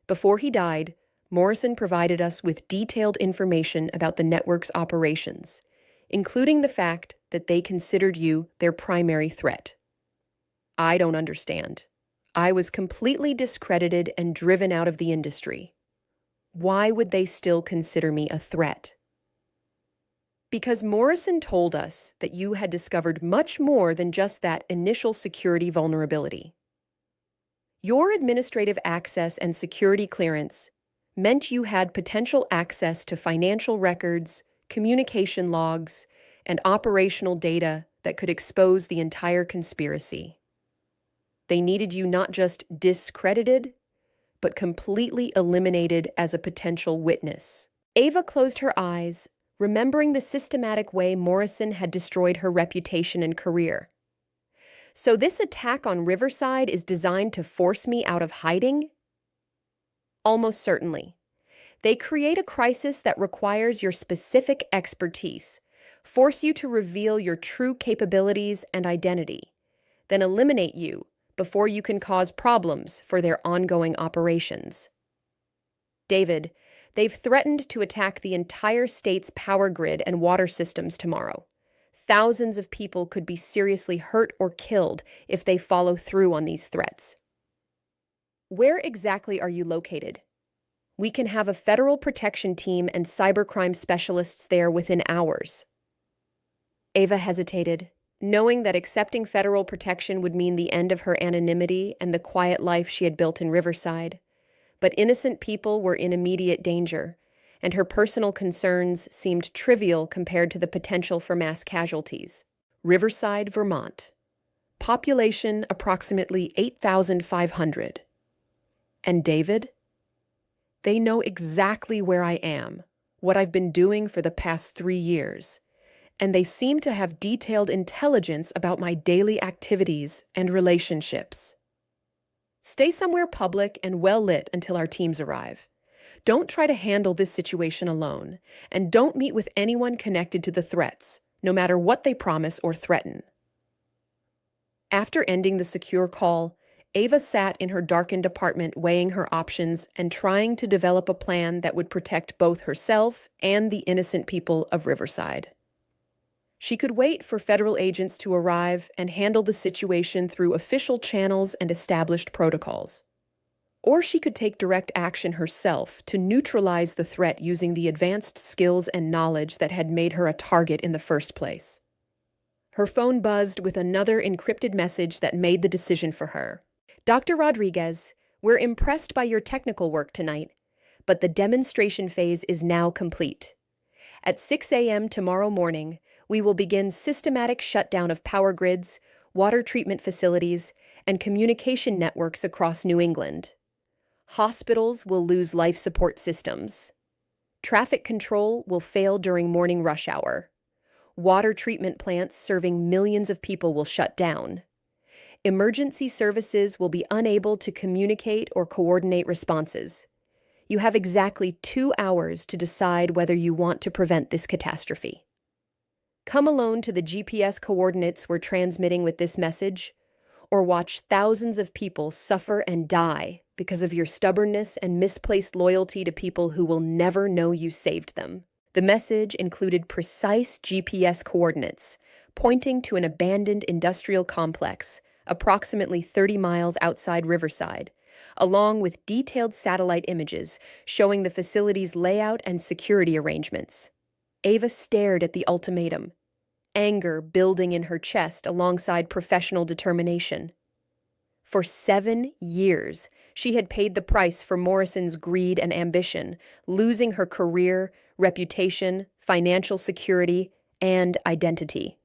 Before he died, Morrison provided us with detailed information about the network's operations, including the fact that they considered you their primary threat. I don't understand. I was completely discredited and driven out of the industry. Why would they still consider me a threat? Because Morrison told us that you had discovered much more than just that initial security vulnerability. Your administrative access and security clearance meant you had potential access to financial records, communication logs, and operational data that could expose the entire conspiracy. They needed you not just discredited, but completely eliminated as a potential witness. Ava closed her eyes, remembering the systematic way Morrison had destroyed her reputation and career. So this attack on Riverside is designed to force me out of hiding? Almost certainly. They create a crisis that requires your specific expertise, force you to reveal your true capabilities and identity, then eliminate you before you can cause problems for their ongoing operations. David, they've threatened to attack the entire state's power grid and water systems tomorrow. Thousands of people could be seriously hurt or killed if they follow through on these threats. Where exactly are you located? We can have a federal protection team and cybercrime specialists there within hours. Ava hesitated, knowing that accepting federal protection would mean the end of her anonymity and the quiet life she had built in Riverside. But innocent people were in immediate danger, and her personal concerns seemed trivial compared to the potential for mass casualties. Riverside, Vermont. Population approximately 8,500. And David? They know exactly where I am, what I've been doing for the past 3 years. And they seem to have detailed intelligence about my daily activities and relationships. Stay somewhere public and well-lit until our teams arrive. Don't try to handle this situation alone, and don't meet with anyone connected to the threats, no matter what they promise or threaten. After ending the secure call, Ava sat in her darkened apartment weighing her options and trying to develop a plan that would protect both herself and the innocent people of Riverside. She could wait for federal agents to arrive and handle the situation through official channels and established protocols. Or she could take direct action herself to neutralize the threat using the advanced skills and knowledge that had made her a target in the first place. Her phone buzzed with another encrypted message that made the decision for her. Dr. Rodriguez, we're impressed by your technical work tonight, but the demonstration phase is now complete. At 6 a.m. tomorrow morning, we will begin systematic shutdown of power grids, water treatment facilities, and communication networks across New England. Hospitals will lose life support systems. Traffic control will fail during morning rush hour. Water treatment plants serving millions of people will shut down. Emergency services will be unable to communicate or coordinate responses. You have exactly 2 hours to decide whether you want to prevent this catastrophe. Come alone to the GPS coordinates we're transmitting with this message, or watch thousands of people suffer and die because of your stubbornness and misplaced loyalty to people who will never know you saved them. The message included precise GPS coordinates, pointing to an abandoned industrial complex approximately 30 miles outside Riverside, along with detailed satellite images showing the facility's layout and security arrangements. Ava stared at the ultimatum, anger building in her chest alongside professional determination. For 7 years, she had paid the price for Morrison's greed and ambition, losing her career, reputation, financial security, and identity.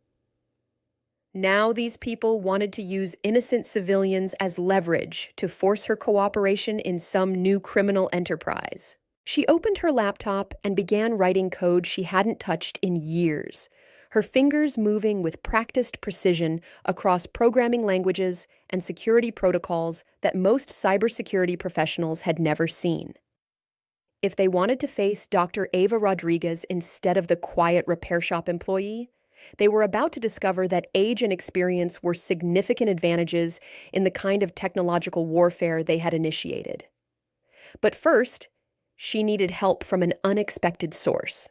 Now these people wanted to use innocent civilians as leverage to force her cooperation in some new criminal enterprise. She opened her laptop and began writing code she hadn't touched in years, her fingers moving with practiced precision across programming languages and security protocols that most cybersecurity professionals had never seen. If they wanted to face Dr. Ava Rodriguez instead of the quiet repair shop employee, they were about to discover that age and experience were significant advantages in the kind of technological warfare they had initiated. But first, she needed help from an unexpected source.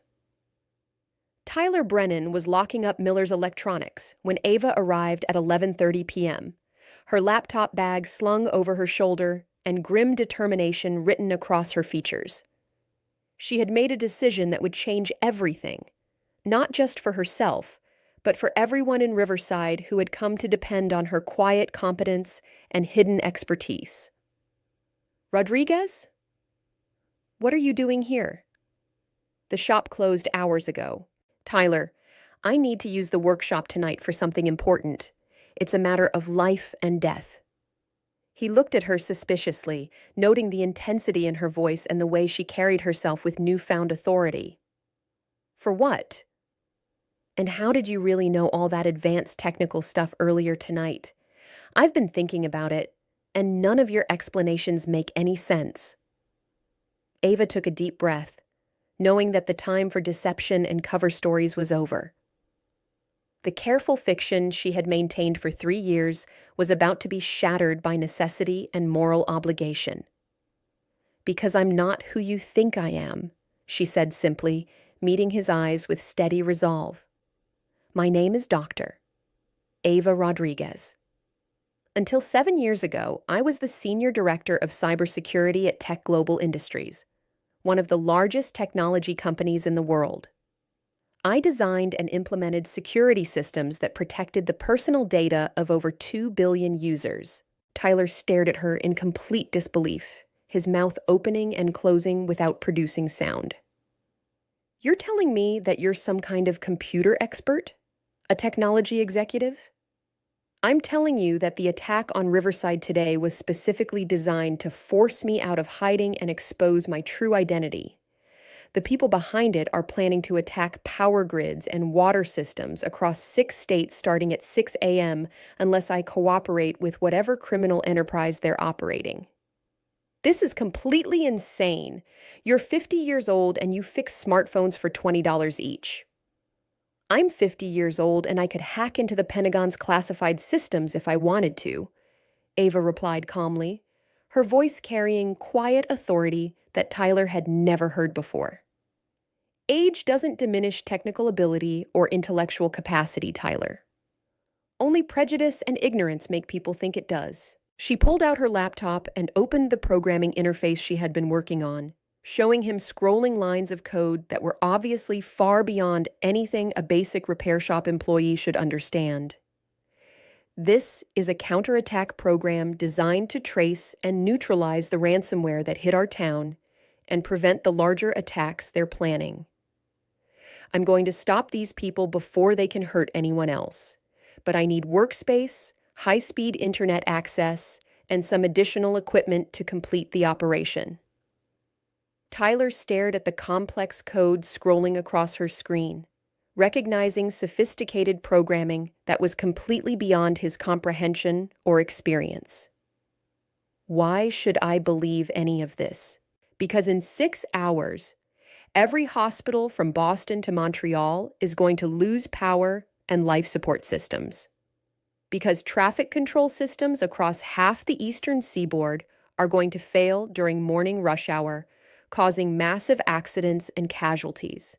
Tyler Brennan was locking up Miller's electronics when Ava arrived at 11:30 p.m., her laptop bag slung over her shoulder and grim determination written across her features. She had made a decision that would change everything, not just for herself, but for everyone in Riverside who had come to depend on her quiet competence and hidden expertise. Rodriguez? What are you doing here? The shop closed hours ago. Tyler, I need to use the workshop tonight for something important. It's a matter of life and death. He looked at her suspiciously, noting the intensity in her voice and the way she carried herself with newfound authority. For what? And how did you really know all that advanced technical stuff earlier tonight? I've been thinking about it, and none of your explanations make any sense. Ava took a deep breath, knowing that the time for deception and cover stories was over. The careful fiction she had maintained for 3 years was about to be shattered by necessity and moral obligation. Because I'm not who you think I am, she said simply, meeting his eyes with steady resolve. My name is Dr. Ava Rodriguez. Until 7 years ago, I was the Senior Director of Cybersecurity at Tech Global Industries, one of the largest technology companies in the world. I designed and implemented security systems that protected the personal data of over 2 billion users. Tyler stared at her in complete disbelief, his mouth opening and closing without producing sound. You're telling me that you're some kind of computer expert? A technology executive? I'm telling you that the attack on Riverside today was specifically designed to force me out of hiding and expose my true identity. The people behind it are planning to attack power grids and water systems across 6 states starting at 6 a.m. unless I cooperate with whatever criminal enterprise they're operating. This is completely insane. You're 50 years old and you fix smartphones for $20 each. I'm 50 years old and I could hack into the Pentagon's classified systems if I wanted to, Ava replied calmly, her voice carrying quiet authority that Tyler had never heard before. Age doesn't diminish technical ability or intellectual capacity, Tyler. Only prejudice and ignorance make people think it does. She pulled out her laptop and opened the programming interface she had been working on, showing him scrolling lines of code that were obviously far beyond anything a basic repair shop employee should understand. This is a counterattack program designed to trace and neutralize the ransomware that hit our town and prevent the larger attacks they're planning. I'm going to stop these people before they can hurt anyone else, but I need workspace, high-speed internet access, and some additional equipment to complete the operation. Tyler stared at the complex code scrolling across her screen, recognizing sophisticated programming that was completely beyond his comprehension or experience. Why should I believe any of this? Because in 6 hours, every hospital from Boston to Montreal is going to lose power and life support systems. Because traffic control systems across half the eastern seaboard are going to fail during morning rush hour, causing massive accidents and casualties.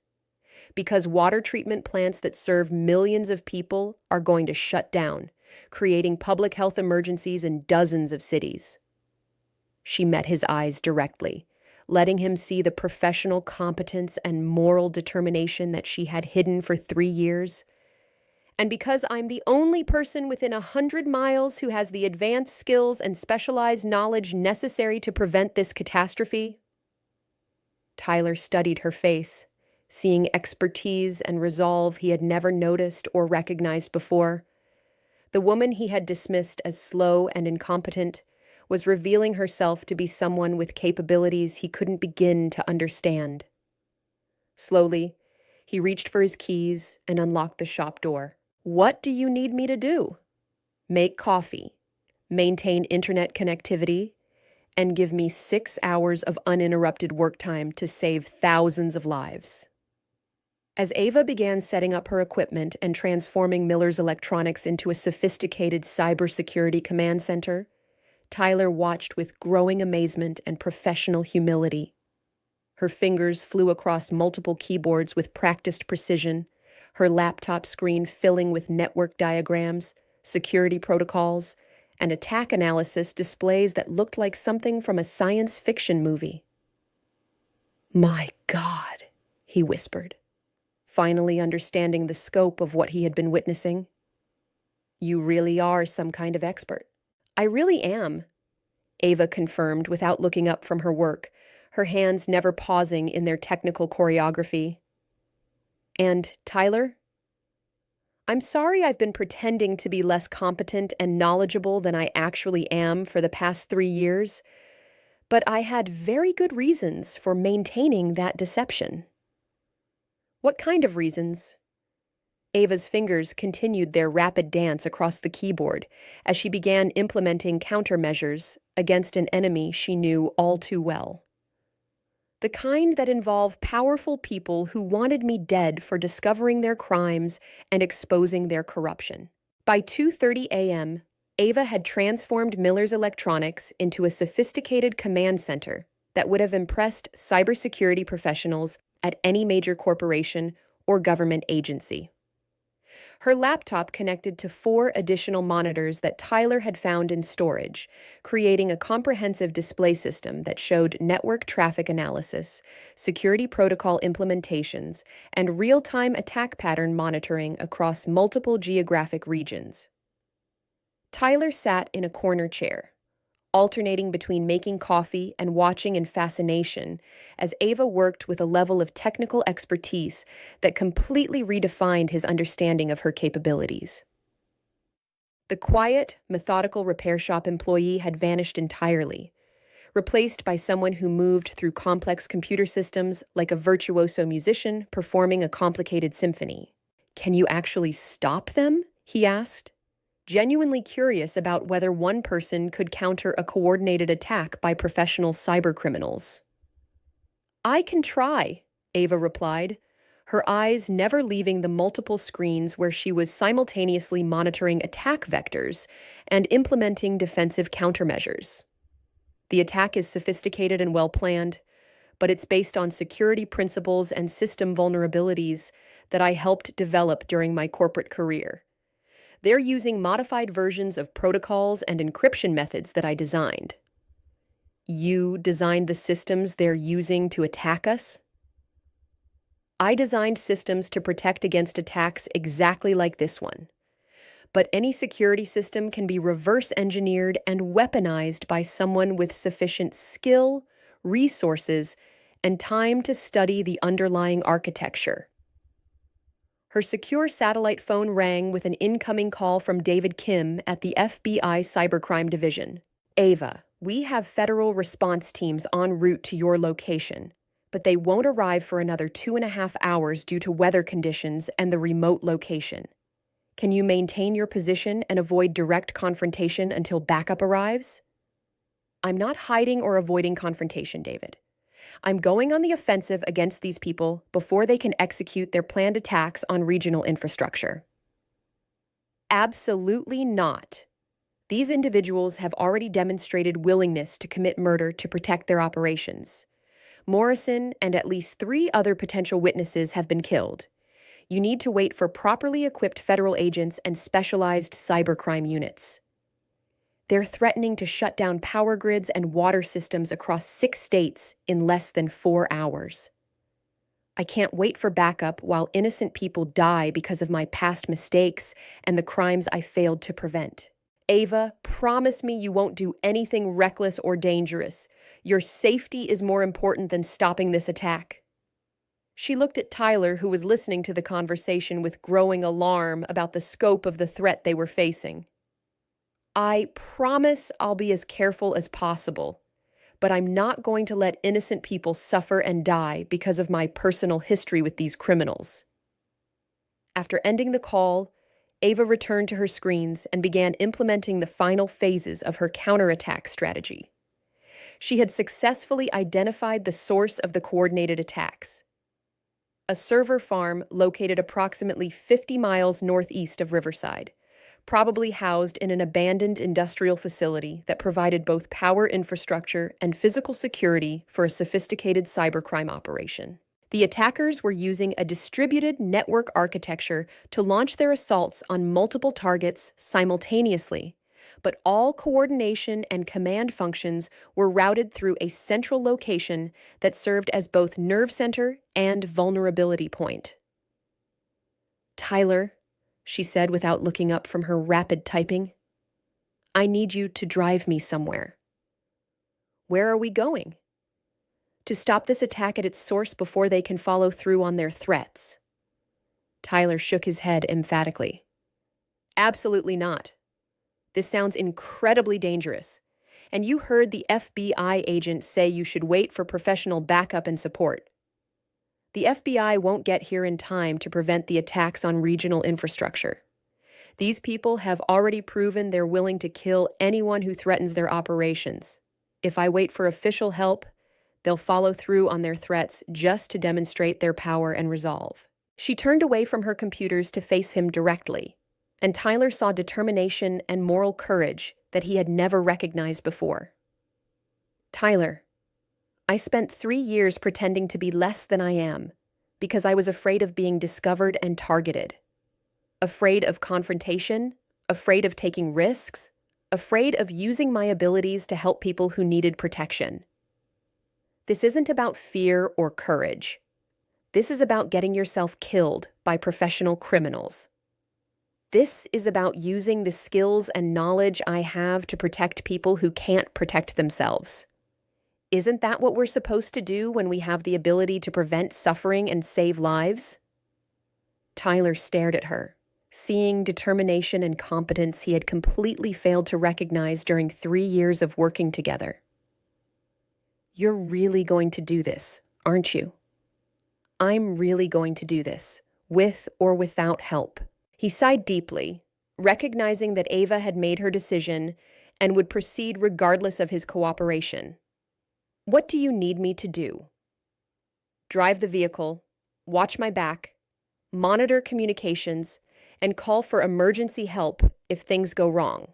Because water treatment plants that serve millions of people are going to shut down, creating public health emergencies in dozens of cities. She met his eyes directly, letting him see the professional competence and moral determination that she had hidden for 3 years. And because I'm the only person within 100 miles who has the advanced skills and specialized knowledge necessary to prevent this catastrophe. Tyler studied her face, seeing expertise and resolve he had never noticed or recognized before. The woman he had dismissed as slow and incompetent was revealing herself to be someone with capabilities he couldn't begin to understand. Slowly, he reached for his keys and unlocked the shop door. "What do you need me to do?" "Make coffee, maintain internet connectivity, and give me 6 hours of uninterrupted work time to save thousands of lives." As Ava began setting up her equipment and transforming Miller's Electronics into a sophisticated cybersecurity command center, Tyler watched with growing amazement and professional humility. Her fingers flew across multiple keyboards with practiced precision, her laptop screen filling with network diagrams, security protocols, and attack analysis displays that looked like something from a science fiction movie. "My God," he whispered, finally understanding the scope of what he had been witnessing. "You really are some kind of expert." "I really am," Ava confirmed without looking up from her work, her hands never pausing in their technical choreography. "And, Tyler, I'm sorry I've been pretending to be less competent and knowledgeable than I actually am for the past 3 years, but I had very good reasons for maintaining that deception." "What kind of reasons?" Ava's fingers continued their rapid dance across the keyboard as she began implementing countermeasures against an enemy she knew all too well. "The kind that involve powerful people who wanted me dead for discovering their crimes and exposing their corruption." By 2:30 a.m., Ava had transformed Miller's Electronics into a sophisticated command center that would have impressed cybersecurity professionals at any major corporation or government agency. Her laptop connected to 4 additional monitors that Tyler had found in storage, creating a comprehensive display system that showed network traffic analysis, security protocol implementations, and real-time attack pattern monitoring across multiple geographic regions. Tyler sat in a corner chair, alternating between making coffee and watching in fascination as Ava worked with a level of technical expertise that completely redefined his understanding of her capabilities. The quiet, methodical repair shop employee had vanished entirely, replaced by someone who moved through complex computer systems like a virtuoso musician performing a complicated symphony. "Can you actually stop them?" he asked, genuinely curious about whether one person could counter a coordinated attack by professional cybercriminals. "I can try," Ava replied, her eyes never leaving the multiple screens where she was simultaneously monitoring attack vectors and implementing defensive countermeasures. "The attack is sophisticated and well-planned, but it's based on security principles and system vulnerabilities that I helped develop during my corporate career. They're using modified versions of protocols and encryption methods that I designed." "You designed the systems they're using to attack us?" "I designed systems to protect against attacks exactly like this one. But any security system can be reverse engineered and weaponized by someone with sufficient skill, resources, and time to study the underlying architecture." Her secure satellite phone rang with an incoming call from David Kim at the FBI Cybercrime Division. "Ava, we have federal response teams en route to your location, but they won't arrive for another 2.5 hours due to weather conditions and the remote location. Can you maintain your position and avoid direct confrontation until backup arrives?" "I'm not hiding or avoiding confrontation, David. I'm going on the offensive against these people before they can execute their planned attacks on regional infrastructure." "Absolutely not. These individuals have already demonstrated willingness to commit murder to protect their operations. Morrison and at least 3 other potential witnesses have been killed. You need to wait for properly equipped federal agents and specialized cybercrime units. They're threatening to shut down power grids and water systems across 6 states in less than 4 hours. I can't wait for backup while innocent people die because of my past mistakes and the crimes I failed to prevent. Ava, promise me you won't do anything reckless or dangerous. Your safety is more important than stopping this attack." She looked at Tyler, who was listening to the conversation with growing alarm about the scope of the threat they were facing. I promise I'll be as careful as possible, but I'm not going to let innocent people suffer and die because of my personal history with these criminals. After ending the call, Ava returned to her screens and began implementing the final phases of her counterattack strategy. She had successfully identified the source of the coordinated attacks: a server farm located approximately 50 miles northeast of Riverside, probably housed in an abandoned industrial facility that provided both power infrastructure and physical security for a sophisticated cybercrime operation. The attackers were using a distributed network architecture to launch their assaults on multiple targets simultaneously, but all coordination and command functions were routed through a central location that served as both nerve center and vulnerability point. "Tyler," she said without looking up from her rapid typing, "I need you to drive me somewhere." "Where are we going?" "To stop this attack at its source before they can follow through on their threats." Tyler shook his head emphatically. "Absolutely not. This sounds incredibly dangerous, and you heard the FBI agent say you should wait for professional backup and support. The FBI won't get here in time to prevent the attacks on regional infrastructure. These people have already proven they're willing to kill anyone who threatens their operations. If I wait for official help, they'll follow through on their threats just to demonstrate their power and resolve." She turned away from her computers to face him directly, and Tyler saw determination and moral courage that he had never recognized before. "Tyler, I spent 3 years pretending to be less than I am because I was afraid of being discovered and targeted. Afraid of confrontation, afraid of taking risks, afraid of using my abilities to help people who needed protection. This isn't about fear or courage. This is about getting yourself killed by professional criminals. This is about using the skills and knowledge I have to protect people who can't protect themselves. Isn't that what we're supposed to do when we have the ability to prevent suffering and save lives?" Tyler stared at her, seeing determination and competence he had completely failed to recognize during 3 years of working together. "You're really going to do this, aren't you?" "I'm really going to do this, with or without help." He sighed deeply, recognizing that Ava had made her decision and would proceed regardless of his cooperation. "What do you need me to do?" "Drive the vehicle, watch my back, monitor communications, and call for emergency help if things go wrong."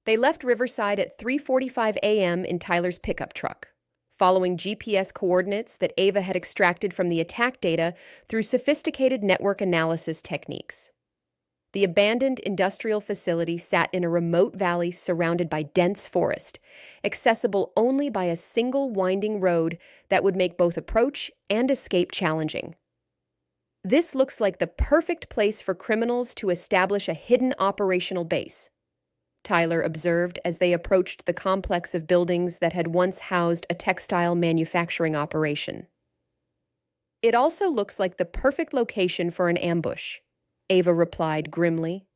They left Riverside at 3:45 a.m. in Tyler's pickup truck, following GPS coordinates that Ava had extracted from the attack data through sophisticated network analysis techniques. The abandoned industrial facility sat in a remote valley surrounded by dense forest, accessible only by a single winding road that would make both approach and escape challenging. "This looks like the perfect place for criminals to establish a hidden operational base," Tyler observed as they approached the complex of buildings that had once housed a textile manufacturing operation. "It also looks like the perfect location for an ambush," Ava replied grimly.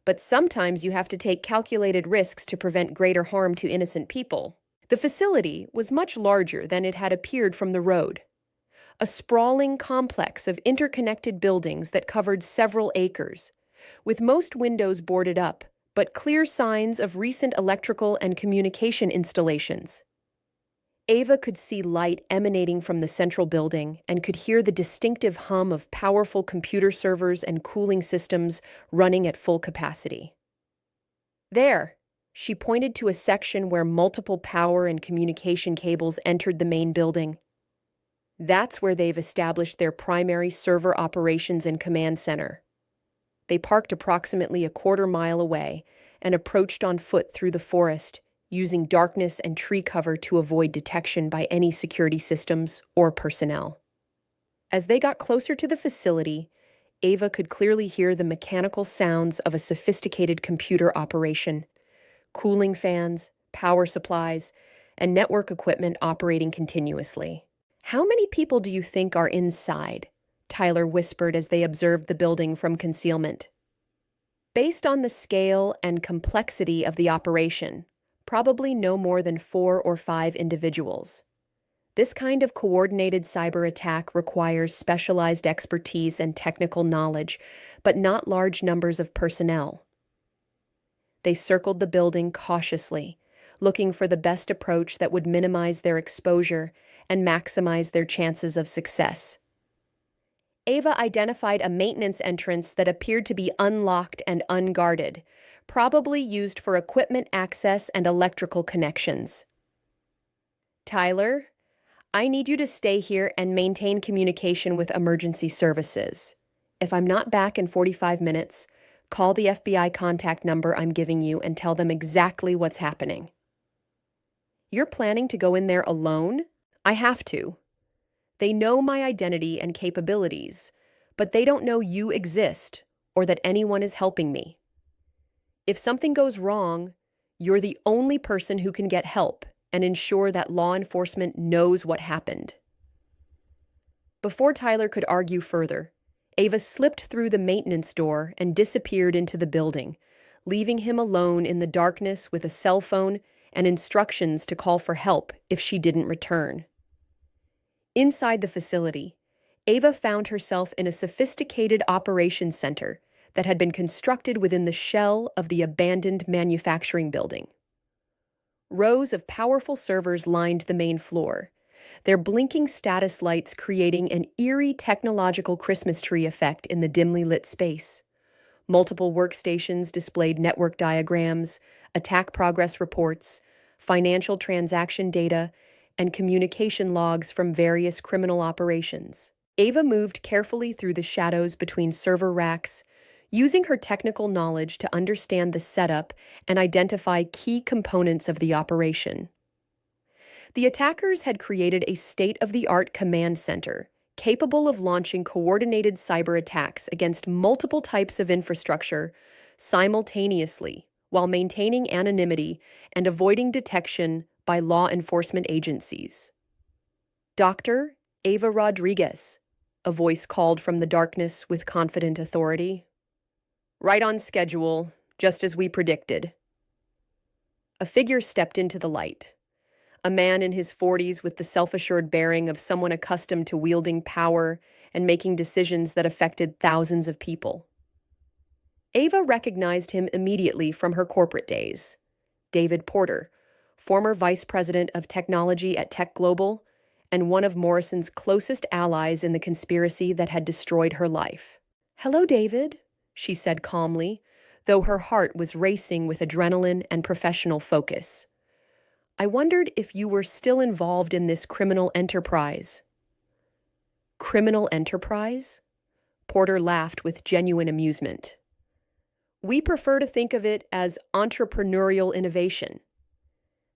"But sometimes you have to take calculated risks to prevent greater harm to innocent people." The facility was much larger than it had appeared from the road. A sprawling complex of interconnected buildings that covered several acres, with most windows boarded up, but clear signs of recent electrical and communication installations. Ava could see light emanating from the central building and could hear the distinctive hum of powerful computer servers and cooling systems running at full capacity. "There," she pointed to a section where multiple power and communication cables entered the main building. "That's where they've established their primary server operations and command center." They parked approximately a quarter mile away and approached on foot through the forest, using darkness and tree cover to avoid detection by any security systems or personnel. As they got closer to the facility, Ava could clearly hear the mechanical sounds of a sophisticated computer operation: cooling fans, power supplies, and network equipment operating continuously. How many people do you think are inside? Tyler whispered as they observed the building from concealment. Based on the scale and complexity of the operation, probably no more than 4 or 5 individuals. This kind of coordinated cyber attack requires specialized expertise and technical knowledge, but not large numbers of personnel. They circled the building cautiously, looking for the best approach that would minimize their exposure and maximize their chances of success. Ava identified a maintenance entrance that appeared to be unlocked and unguarded, probably used for equipment access and electrical connections. Tyler, I need you to stay here and maintain communication with emergency services. If I'm not back in 45 minutes, call the FBI contact number I'm giving you and tell them exactly what's happening. You're planning to go in there alone? I have to. They know my identity and capabilities, but they don't know you exist or that anyone is helping me. If something goes wrong, you're the only person who can get help and ensure that law enforcement knows what happened. Before Tyler could argue further, Ava slipped through the maintenance door and disappeared into the building, leaving him alone in the darkness with a cell phone and instructions to call for help if she didn't return. Inside the facility, Ava found herself in a sophisticated operations center that had been constructed within the shell of the abandoned manufacturing building. Rows of powerful servers lined the main floor, their blinking status lights creating an eerie technological Christmas tree effect in the dimly lit space. Multiple workstations displayed network diagrams, attack progress reports, financial transaction data, and communication logs from various criminal operations. Ava moved carefully through the shadows between server racks, using her technical knowledge to understand the setup and identify key components of the operation. The attackers had created a state-of-the-art command center, capable of launching coordinated cyber attacks against multiple types of infrastructure simultaneously, while maintaining anonymity and avoiding detection by law enforcement agencies. Dr. Ava Rodriguez, a voice called from the darkness with confident authority. Right on schedule, just as we predicted. A figure stepped into the light. A man in his 40s with the self-assured bearing of someone accustomed to wielding power and making decisions that affected thousands of people. Ava recognized him immediately from her corporate days. David Porter, former vice president of technology at Tech Global, and one of Morrison's closest allies in the conspiracy that had destroyed her life. "Hello, David," she said calmly, though her heart was racing with adrenaline and professional focus. "I wondered if you were still involved in this criminal enterprise." "Criminal enterprise?" Porter laughed with genuine amusement. "We prefer to think of it as entrepreneurial innovation.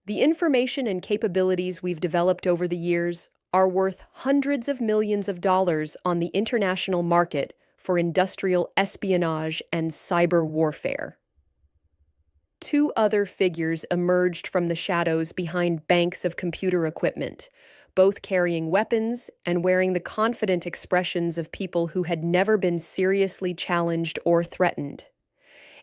The information and capabilities we've developed over the years are worth hundreds of millions of dollars on the international market for industrial espionage and cyber warfare." Two other figures emerged from the shadows behind banks of computer equipment, both carrying weapons and wearing the confident expressions of people who had never been seriously challenged or threatened.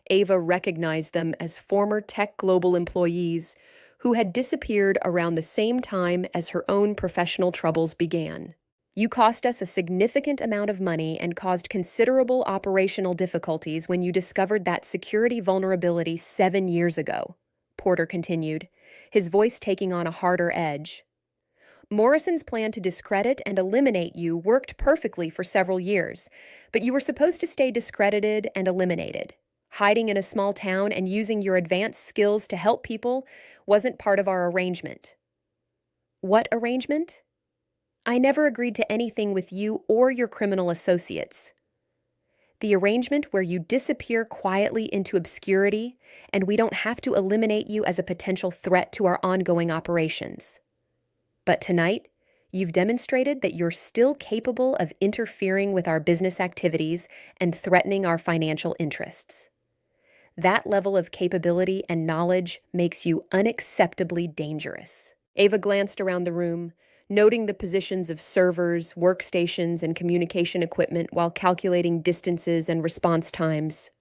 Ava recognized them as former Tech Global employees who had disappeared around the same time as her own professional troubles began. "You cost us a significant amount of money and caused considerable operational difficulties when you discovered that security vulnerability 7 years ago," Porter continued, his voice taking on a harder edge. "Morrison's plan to discredit and eliminate you worked perfectly for several years, but you were supposed to stay discredited and eliminated. Hiding in a small town and using your advanced skills to help people wasn't part of our arrangement." "What arrangement?" "I never agreed to anything with you or your criminal associates. The arrangement where you disappear quietly into obscurity and we don't have to eliminate you as a potential threat to our ongoing operations. But tonight, you've demonstrated that you're still capable of interfering with our business activities and threatening our financial interests. That level of capability and knowledge makes you unacceptably dangerous." Ava glanced around the room, noting the positions of servers, workstations, and communication equipment while calculating distances and response times.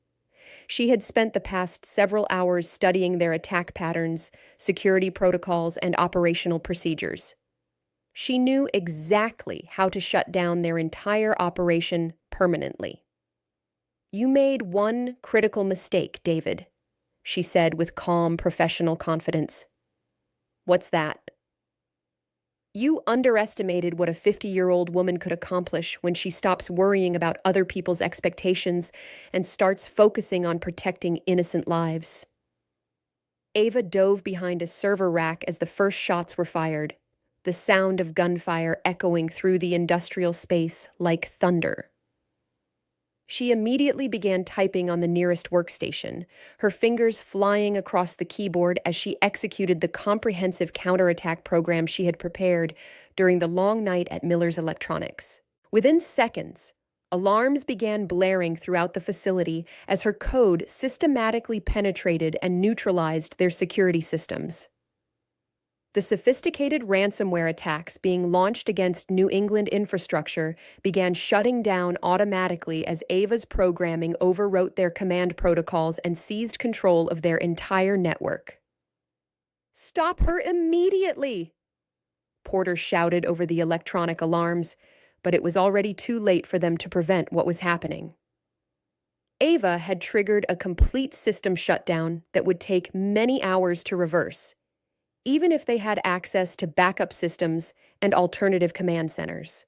She had spent the past several hours studying their attack patterns, security protocols, and operational procedures. She knew exactly how to shut down their entire operation permanently. "You made one critical mistake, David," she said with calm, professional confidence. "What's that?" "You underestimated what a 50-year-old woman could accomplish when she stops worrying about other people's expectations and starts focusing on protecting innocent lives." Ava dove behind a server rack as the first shots were fired, the sound of gunfire echoing through the industrial space like thunder. She immediately began typing on the nearest workstation, her fingers flying across the keyboard as she executed the comprehensive counterattack program she had prepared during the long night at Miller's Electronics. Within seconds, alarms began blaring throughout the facility as her code systematically penetrated and neutralized their security systems. The sophisticated ransomware attacks being launched against New England infrastructure began shutting down automatically as Ava's programming overwrote their command protocols and seized control of their entire network. "Stop her immediately!" Porter shouted over the electronic alarms, but it was already too late for them to prevent what was happening. Ava had triggered a complete system shutdown that would take many hours to reverse, even if they had access to backup systems and alternative command centers.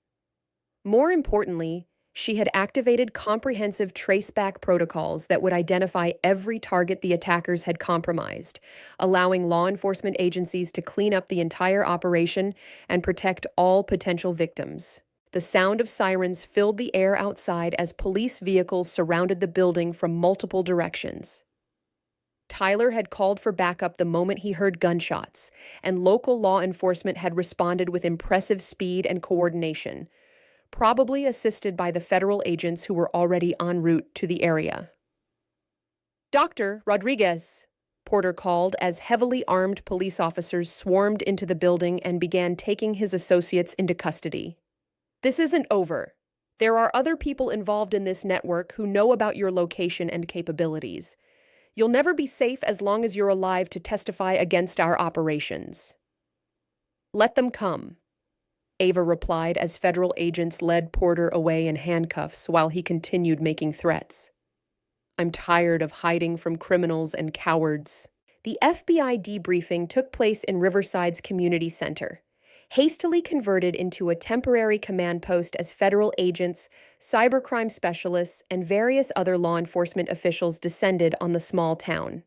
More importantly, she had activated comprehensive traceback protocols that would identify every target the attackers had compromised, allowing law enforcement agencies to clean up the entire operation and protect all potential victims. The sound of sirens filled the air outside as police vehicles surrounded the building from multiple directions. Tyler had called for backup the moment he heard gunshots, and local law enforcement had responded with impressive speed and coordination, probably assisted by the federal agents who were already en route to the area. "Dr. Rodriguez," Porter called as heavily armed police officers swarmed into the building and began taking his associates into custody. "This isn't over. There are other people involved in this network who know about your location and capabilities. You'll never be safe as long as you're alive to testify against our operations." "Let them come," Ava replied as federal agents led Porter away in handcuffs while he continued making threats. "I'm tired of hiding from criminals and cowards." The FBI debriefing took place in Riverside's community center, hastily converted into a temporary command post as federal agents, cybercrime specialists, and various other law enforcement officials descended on the small town.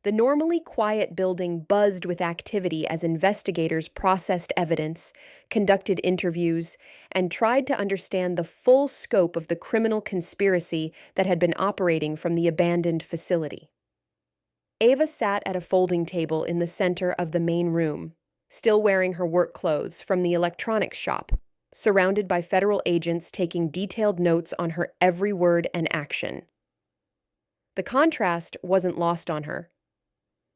The normally quiet building buzzed with activity as investigators processed evidence, conducted interviews, and tried to understand the full scope of the criminal conspiracy that had been operating from the abandoned facility. Ava sat at a folding table in the center of the main room, still wearing her work clothes from the electronics shop, surrounded by federal agents taking detailed notes on her every word and action. The contrast wasn't lost on her.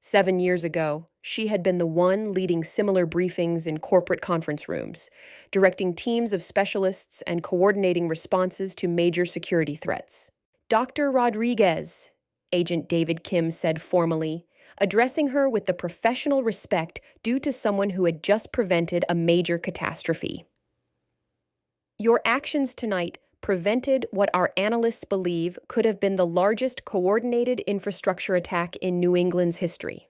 7 years ago, she had been the one leading similar briefings in corporate conference rooms, directing teams of specialists and coordinating responses to major security threats. "Dr. Rodriguez," Agent David Kim said formally, addressing her with the professional respect due to someone who had just prevented a major catastrophe. "Your actions tonight prevented what our analysts believe could have been the largest coordinated infrastructure attack in New England's history.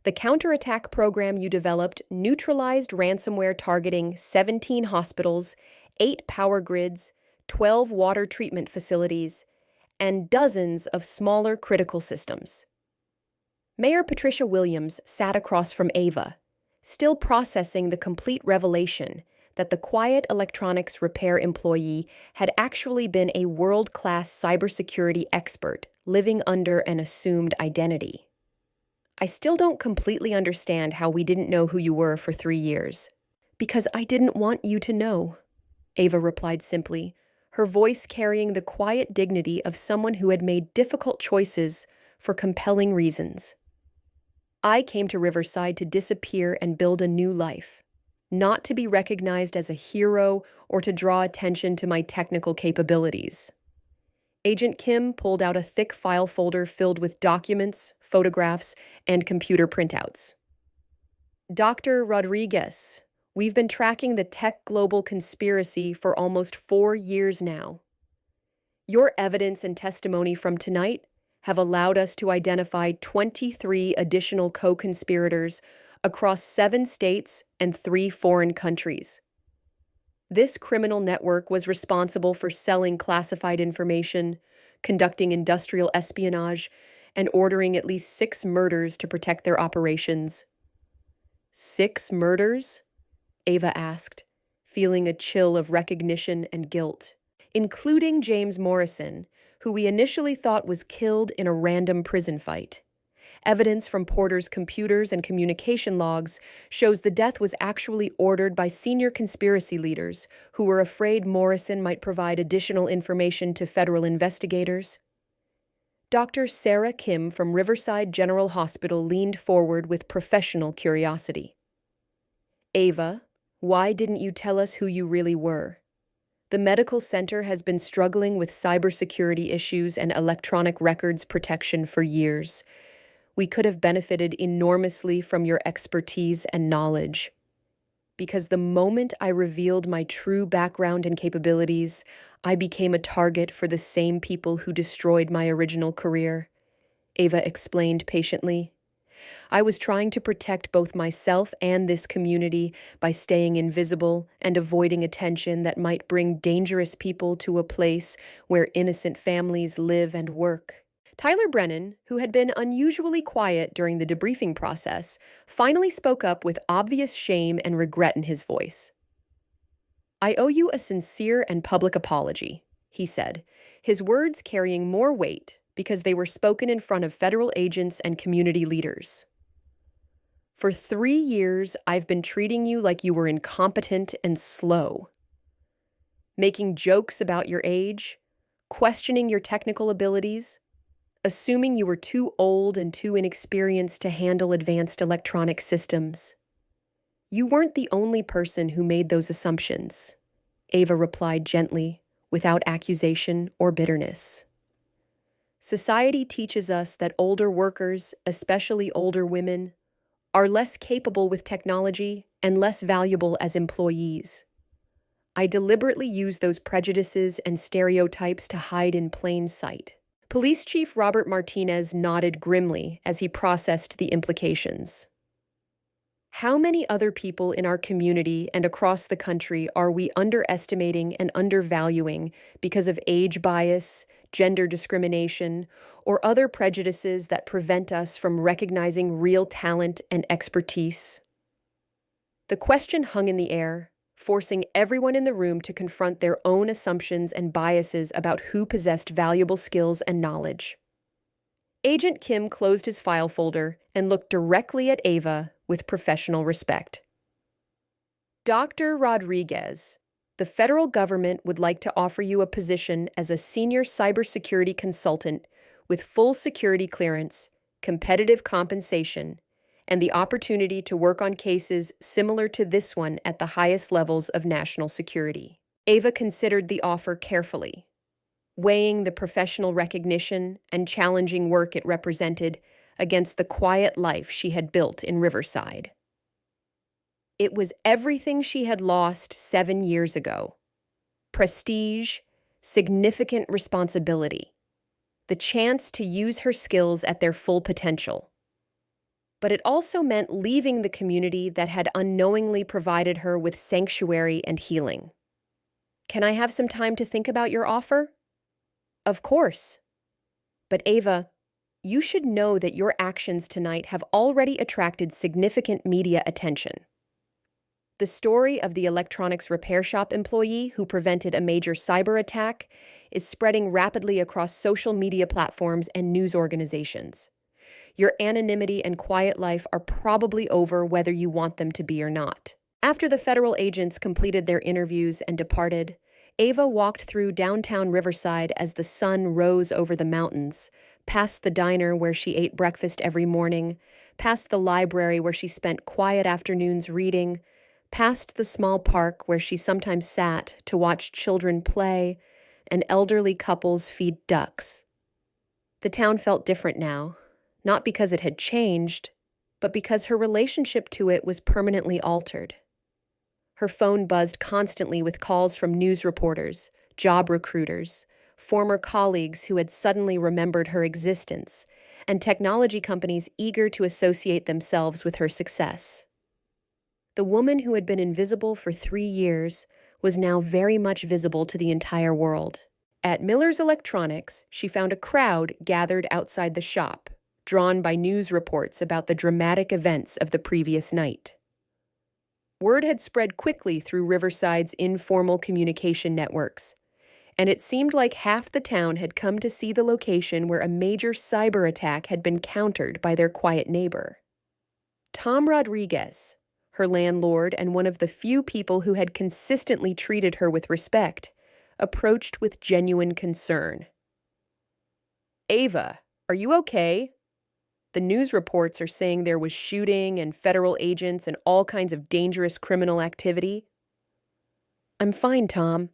The counterattack program you developed neutralized ransomware targeting 17 hospitals, 8 power grids, 12 water treatment facilities, and dozens of smaller critical systems." Mayor Patricia Williams sat across from Ava, still processing the complete revelation that the quiet electronics repair employee had actually been a world-class cybersecurity expert living under an assumed identity. "I still don't completely understand how we didn't know who you were for 3 years." "Because I didn't want you to know," Ava replied simply, her voice carrying the quiet dignity of someone who had made difficult choices for compelling reasons. "I came to Riverside to disappear and build a new life. not to be recognized as a hero or to draw attention to my technical capabilities. Agent Kim pulled out a thick file folder filled with documents, photographs, and computer printouts. Dr. Rodriguez, we've been tracking the tech global conspiracy for almost 4 years now. Your evidence and testimony from tonight have allowed us to identify 23 additional co-conspirators across 7 states and 3 foreign countries. This criminal network was responsible for selling classified information, conducting industrial espionage, and ordering at least 6 murders to protect their operations. 6 murders? Ava asked, feeling a chill of recognition and guilt, including James Morrison, who we initially thought was killed in a random prison fight. Evidence from Porter's computers and communication logs shows the death was actually ordered by senior conspiracy leaders who were afraid Morrison might provide additional information to federal investigators. Dr. Sarah Kim from Riverside General Hospital leaned forward with professional curiosity. Ava, why didn't you tell us who you really were? The medical center has been struggling with cybersecurity issues and electronic records protection for years. We could have benefited enormously from your expertise and knowledge. Because the moment I revealed my true background and capabilities, I became a target for the same people who destroyed my original career, Ava explained patiently. I was trying to protect both myself and this community by staying invisible and avoiding attention that might bring dangerous people to a place where innocent families live and work. Tyler Brennan, who had been unusually quiet during the debriefing process, finally spoke up with obvious shame and regret in his voice. I owe you a sincere and public apology, he said, his words carrying more weight because they were spoken in front of federal agents and community leaders. For 3 years, I've been treating you like you were incompetent and slow, making jokes about your age, questioning your technical abilities, assuming you were too old and too inexperienced to handle advanced electronic systems. You weren't the only person who made those assumptions, Ava replied gently, without accusation or bitterness. Society teaches us that older workers, especially older women, are less capable with technology and less valuable as employees. I deliberately use those prejudices and stereotypes to hide in plain sight. Police Chief Robert Martinez nodded grimly as he processed the implications. How many other people in our community and across the country are we underestimating and undervaluing because of age bias, gender discrimination, or other prejudices that prevent us from recognizing real talent and expertise? The question hung in the air, forcing everyone in the room to confront their own assumptions and biases about who possessed valuable skills and knowledge. Agent Kim closed his file folder and looked directly at Ava with professional respect. Dr. Rodriguez, the federal government would like to offer you a position as a senior cybersecurity consultant with full security clearance, competitive compensation, and the opportunity to work on cases similar to this one at the highest levels of national security. Ava considered the offer carefully, weighing the professional recognition and challenging work it represented against the quiet life she had built in Riverside. It was everything she had lost 7 years ago: prestige, significant responsibility, the chance to use her skills at their full potential. But it also meant leaving the community that had unknowingly provided her with sanctuary and healing. Can I have some time to think about your offer? Of course. But Ava, you should know that your actions tonight have already attracted significant media attention. The story of the electronics repair shop employee who prevented a major cyber attack is spreading rapidly across social media platforms and news organizations. Your anonymity and quiet life are probably over whether you want them to be or not. After the federal agents completed their interviews and departed, Ava walked through downtown Riverside as the sun rose over the mountains, past the diner where she ate breakfast every morning, past the library where she spent quiet afternoons reading, past the small park where she sometimes sat to watch children play and elderly couples feed ducks. The town felt different now, not because it had changed, but because her relationship to it was permanently altered. Her phone buzzed constantly with calls from news reporters, job recruiters, former colleagues who had suddenly remembered her existence, and technology companies eager to associate themselves with her success. The woman who had been invisible for 3 years was now very much visible to the entire world. At Miller's Electronics, she found a crowd gathered outside the shop, drawn by news reports about the dramatic events of the previous night. Word had spread quickly through Riverside's informal communication networks, and it seemed like half the town had come to see the location where a major cyber attack had been countered by their quiet neighbor. Tom Rodriguez, her landlord and one of the few people who had consistently treated her with respect, approached with genuine concern. "Ava, are you okay? The news reports are saying there was shooting and federal agents and all kinds of dangerous criminal activity." "I'm fine, Tom.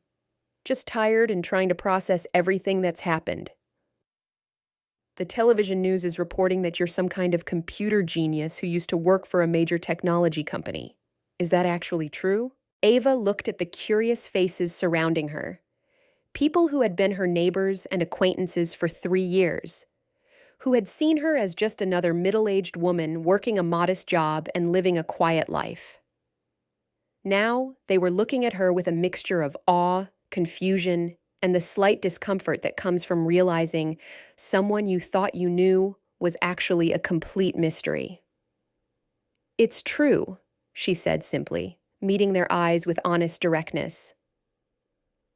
Just tired and trying to process everything that's happened. The television news is reporting that you're some kind of computer genius who used to work for a major technology company. Is that actually true?" Ava looked at the curious faces surrounding her. People who had been her neighbors and acquaintances for 3 years, who had seen her as just another middle-aged woman working a modest job and living a quiet life. Now, they were looking at her with a mixture of awe, confusion, and the slight discomfort that comes from realizing someone you thought you knew was actually a complete mystery. "It's true," she said simply, meeting their eyes with honest directness.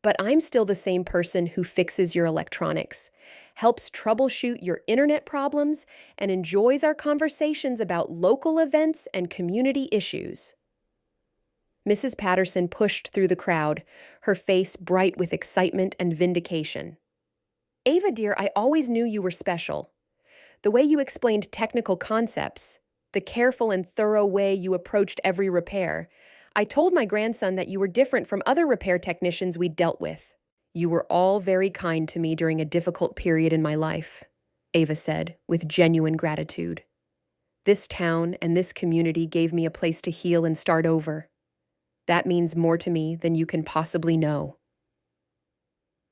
"But I'm still the same person who fixes your electronics, helps troubleshoot your internet problems, and enjoys our conversations about local events and community issues." Mrs. Patterson pushed through the crowd, her face bright with excitement and vindication. "Ava, dear, I always knew you were special. The way you explained technical concepts, the careful and thorough way you approached every repair. I told my grandson that you were different from other repair technicians we'd dealt with. You were all very kind to me during a difficult period in my life," Ava said, with genuine gratitude. "This town and this community gave me a place to heal and start over. That means more to me than you can possibly know."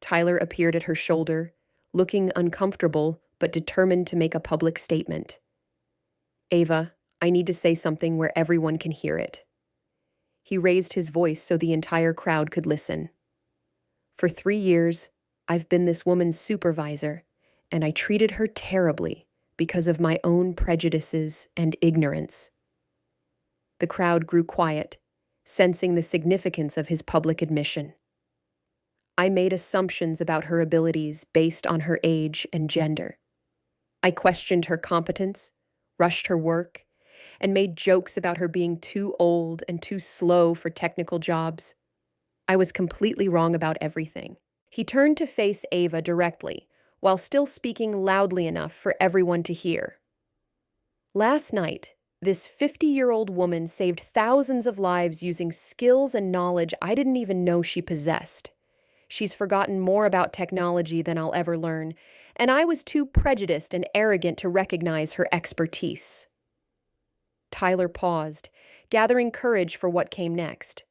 Tyler appeared at her shoulder, looking uncomfortable but determined to make a public statement. "Ava, I need to say something where everyone can hear it." He raised his voice so the entire crowd could listen. "For 3 years, I've been this woman's supervisor, and I treated her terribly because of my own prejudices and ignorance." The crowd grew quiet, sensing the significance of his public admission. "I made assumptions about her abilities based on her age and gender. I questioned her competence, rushed her work, and made jokes about her being too old and too slow for technical jobs. I was completely wrong about everything." He turned to face Ava directly, while still speaking loudly enough for everyone to hear. "Last night, this 50-year-old woman saved thousands of lives using skills and knowledge I didn't even know she possessed. She's forgotten more about technology than I'll ever learn, and I was too prejudiced and arrogant to recognize her expertise." Tyler paused, gathering courage for what came next.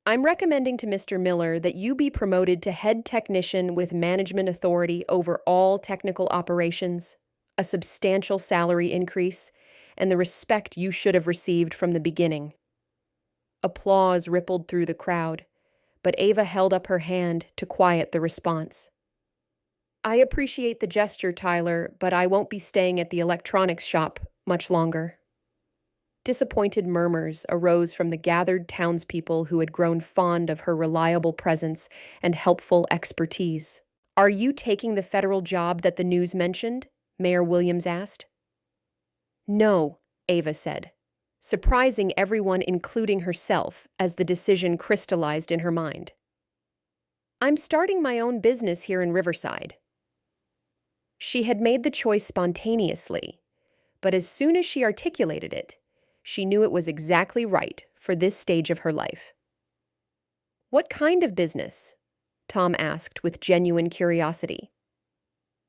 "I'm recommending to Mr. Miller that you be promoted to head technician with management authority over all technical operations, a substantial salary increase, and the respect you should have received from the beginning." Applause rippled through the crowd, but Ava held up her hand to quiet the response. "I appreciate the gesture, Tyler, but I won't be staying at the electronics shop much longer." Disappointed murmurs arose from the gathered townspeople who had grown fond of her reliable presence and helpful expertise. "Are you taking the federal job that the news mentioned?" Mayor Williams asked. "No," Ava said, surprising everyone including herself as the decision crystallized in her mind. "I'm starting my own business here in Riverside." She had made the choice spontaneously, but as soon as she articulated it, She knew it was exactly right for this stage of her life. "What kind of business?" Tom asked with genuine curiosity.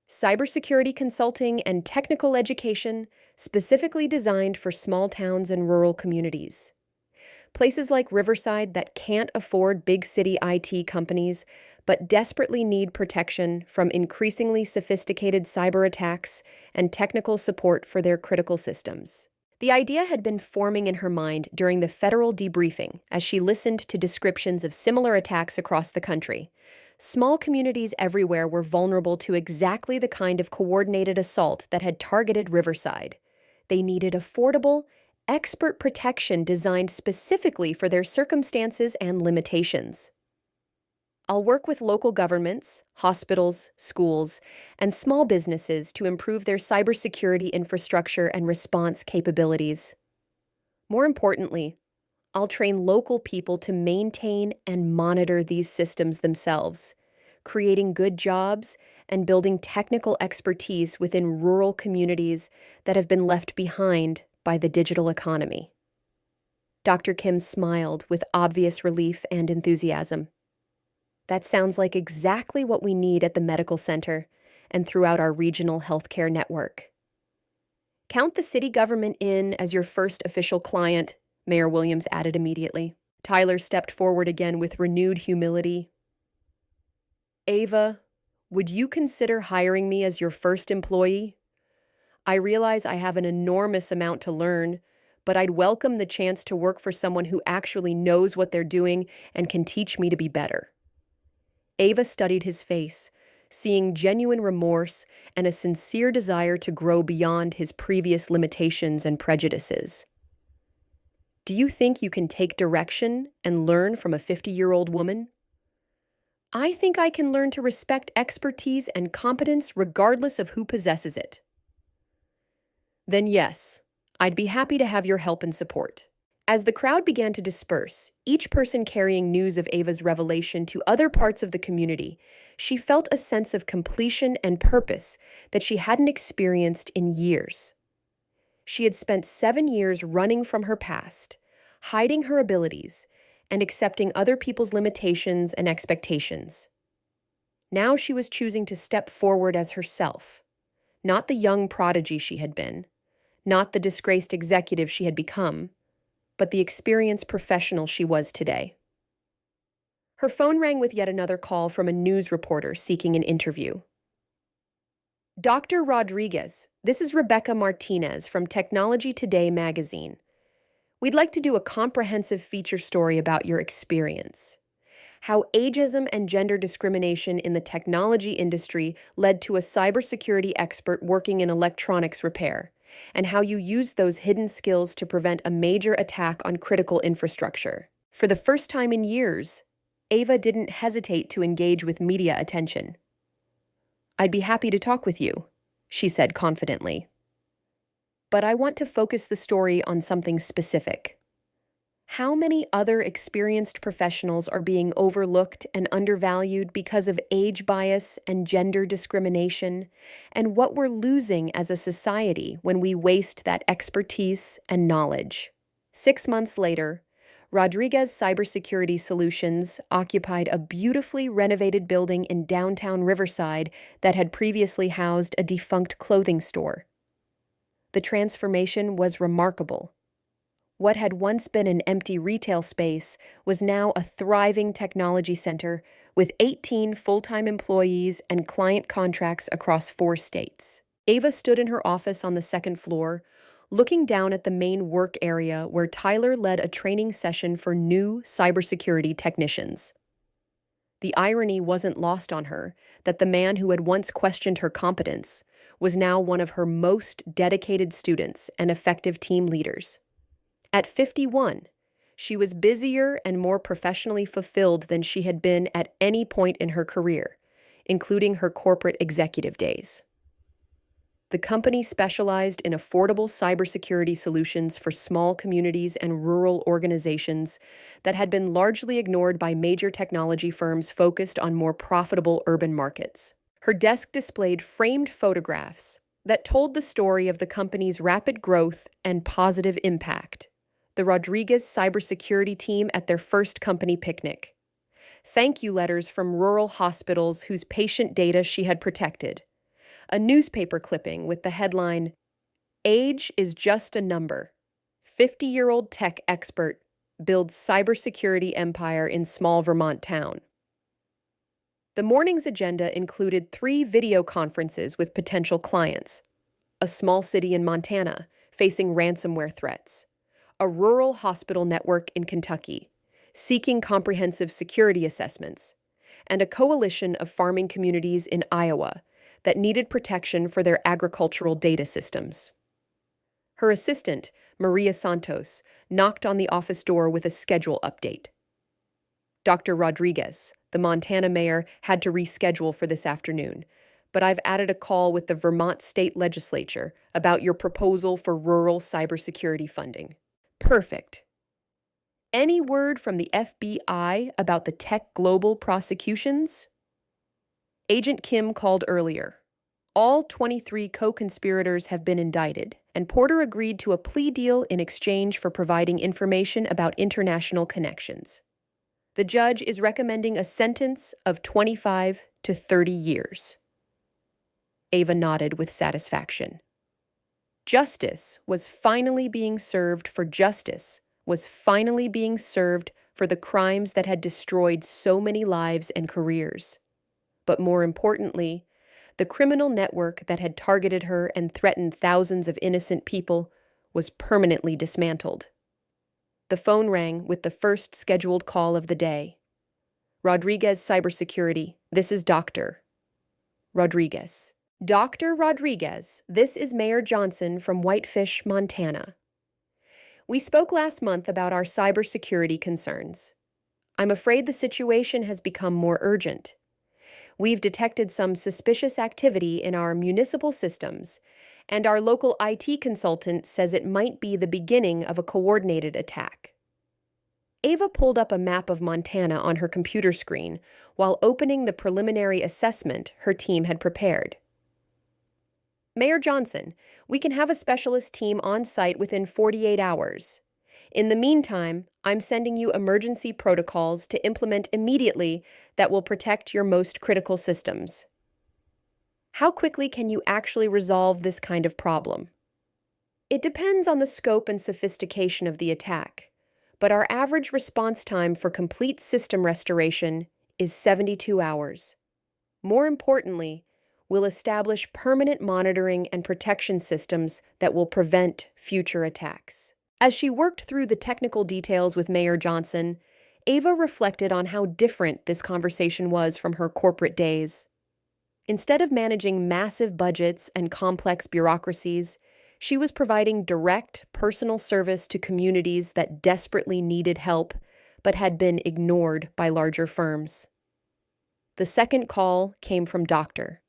"Cybersecurity consulting and technical education specifically designed for small towns and rural communities. Places like Riverside that can't afford big city IT companies but desperately need protection from increasingly sophisticated cyber attacks and technical support for their critical systems." The idea had been forming in her mind during the federal debriefing as she listened to descriptions of similar attacks across the country. Small communities everywhere were vulnerable to exactly the kind of coordinated assault that had targeted Riverside. They needed affordable, expert protection designed specifically for their circumstances and limitations. "I'll work with local governments, hospitals, schools, and small businesses to improve their cybersecurity infrastructure and response capabilities. More importantly, I'll train local people to maintain and monitor these systems themselves, creating good jobs and building technical expertise within rural communities that have been left behind by the digital economy." Dr. Kim smiled with obvious relief and enthusiasm. "That sounds like exactly what we need at the medical center and throughout our regional healthcare network." "Count the city government in as your first official client," Mayor Williams added immediately. Tyler stepped forward again with renewed humility. "Ava, would you consider hiring me as your first employee? I realize I have an enormous amount to learn, but I'd welcome the chance to work for someone who actually knows what they're doing and can teach me to be better." Ava studied his face, seeing genuine remorse and a sincere desire to grow beyond his previous limitations and prejudices. "Do you think you can take direction and learn from a 50-year-old woman?" "I think I can learn to respect expertise and competence regardless of who possesses it." "Then yes, I'd be happy to have your help and support." As the crowd began to disperse, each person carrying news of Ava's revelation to other parts of the community, she felt a sense of completion and purpose that she hadn't experienced in years. She had spent 7 years running from her past, hiding her abilities, and accepting other people's limitations and expectations. Now she was choosing to step forward as herself, not the young prodigy she had been, not the disgraced executive she had become, but the experienced professional she was today. Her phone rang with yet another call from a news reporter seeking an interview. "Dr. Rodriguez, this is Rebecca Martinez from Technology Today magazine. We'd like to do a comprehensive feature story about your experience. How ageism and gender discrimination in the technology industry led to a cybersecurity expert working in electronics repair, and how you used those hidden skills to prevent a major attack on critical infrastructure." For the first time in years, Ava didn't hesitate to engage with media attention. "I'd be happy to talk with you," she said confidently. "But I want to focus the story on something specific. How many other experienced professionals are being overlooked and undervalued because of age bias and gender discrimination, and what we're losing as a society when we waste that expertise and knowledge?" 6 months later, Rodriguez Cybersecurity Solutions occupied a beautifully renovated building in downtown Riverside that had previously housed a defunct clothing store. The transformation was remarkable. What had once been an empty retail space was now a thriving technology center with 18 full-time employees and client contracts across 4 states. Ava stood in her office on the second floor, looking down at the main work area where Tyler led a training session for new cybersecurity technicians. The irony wasn't lost on her that the man who had once questioned her competence was now one of her most dedicated students and effective team leaders. At 51, she was busier and more professionally fulfilled than she had been at any point in her career, including her corporate executive days. The company specialized in affordable cybersecurity solutions for small communities and rural organizations that had been largely ignored by major technology firms focused on more profitable urban markets. Her desk displayed framed photographs, that told the story of the company's rapid growth and positive impact. The Rodriguez cybersecurity team at their first company picnic. Thank you letters from rural hospitals whose patient data she had protected. A newspaper clipping with the headline, "Age is just a number. 50-year-old tech expert builds cybersecurity empire in small Vermont town." The morning's agenda included 3 video conferences with potential clients, a small city in Montana facing ransomware threats, a rural hospital network in Kentucky seeking comprehensive security assessments, and a coalition of farming communities in Iowa that needed protection for their agricultural data systems. Her assistant, Maria Santos, knocked on the office door with a schedule update. Dr. Rodriguez, the Montana mayor, had to reschedule for this afternoon, but I've added a call with the Vermont State Legislature about your proposal for rural cybersecurity funding. Perfect. Any word from the FBI about the Tech Global prosecutions? Agent Kim called earlier. All 23 co-conspirators have been indicted, and Porter agreed to a plea deal in exchange for providing information about international connections. The judge is recommending a sentence of 25 to 30 years. Ava nodded with satisfaction. Justice was finally being served for the crimes that had destroyed so many lives and careers. But more importantly, the criminal network that had targeted her and threatened thousands of innocent people was permanently dismantled. The phone rang with the first scheduled call of the day. Rodriguez Cybersecurity, this is Dr. Rodriguez. Dr. Rodriguez, this is Mayor Johnson from Whitefish, Montana. We spoke last month about our cybersecurity concerns. I'm afraid the situation has become more urgent. We've detected some suspicious activity in our municipal systems, and our local IT consultant says it might be the beginning of a coordinated attack. Ava pulled up a map of Montana on her computer screen while opening the preliminary assessment her team had prepared. Mayor Johnson, we can have a specialist team on site within 48 hours. In the meantime, I'm sending you emergency protocols to implement immediately that will protect your most critical systems. How quickly can you actually resolve this kind of problem? It depends on the scope and sophistication of the attack, but our average response time for complete system restoration is 72 hours. More importantly, we'll establish permanent monitoring and protection systems that will prevent future attacks. As she worked through the technical details with Mayor Johnson, Ava reflected on how different this conversation was from her corporate days. Instead of managing massive budgets and complex bureaucracies, she was providing direct, personal service to communities that desperately needed help but had been ignored by larger firms. The second call came from Dr.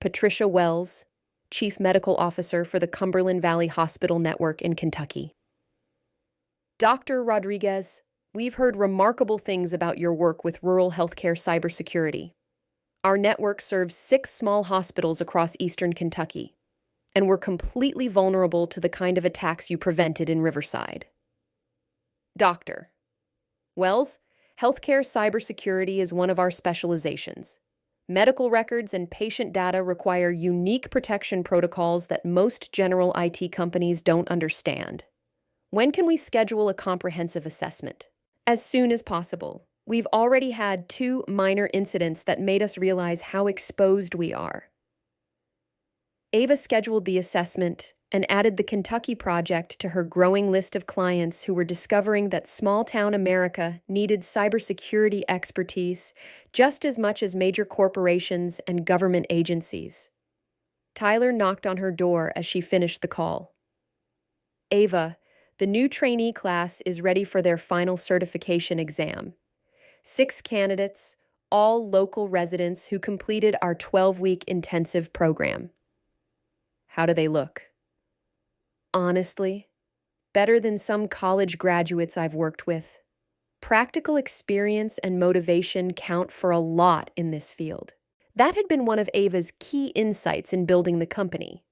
Patricia Wells, Chief Medical Officer for the Cumberland Valley Hospital Network in Kentucky. Dr. Rodriguez, we've heard remarkable things about your work with rural healthcare cybersecurity. Our network serves 6 small hospitals across eastern Kentucky, and we're completely vulnerable to the kind of attacks you prevented in Riverside. Dr. Wells, healthcare cybersecurity is one of our specializations. Medical records and patient data require unique protection protocols that most general IT companies don't understand. When can we schedule a comprehensive assessment? As soon as possible. We've already had 2 minor incidents that made us realize how exposed we are. Ava scheduled the assessment and added the Kentucky project to her growing list of clients who were discovering that small-town America needed cybersecurity expertise just as much as major corporations and government agencies. Tyler knocked on her door as she finished the call. Ava, the new trainee class is ready for their final certification exam. 6 candidates, all local residents who completed our 12-week intensive program. How do they look? Honestly, better than some college graduates I've worked with. Practical experience and motivation count for a lot in this field. That had been one of Ava's key insights in building the company.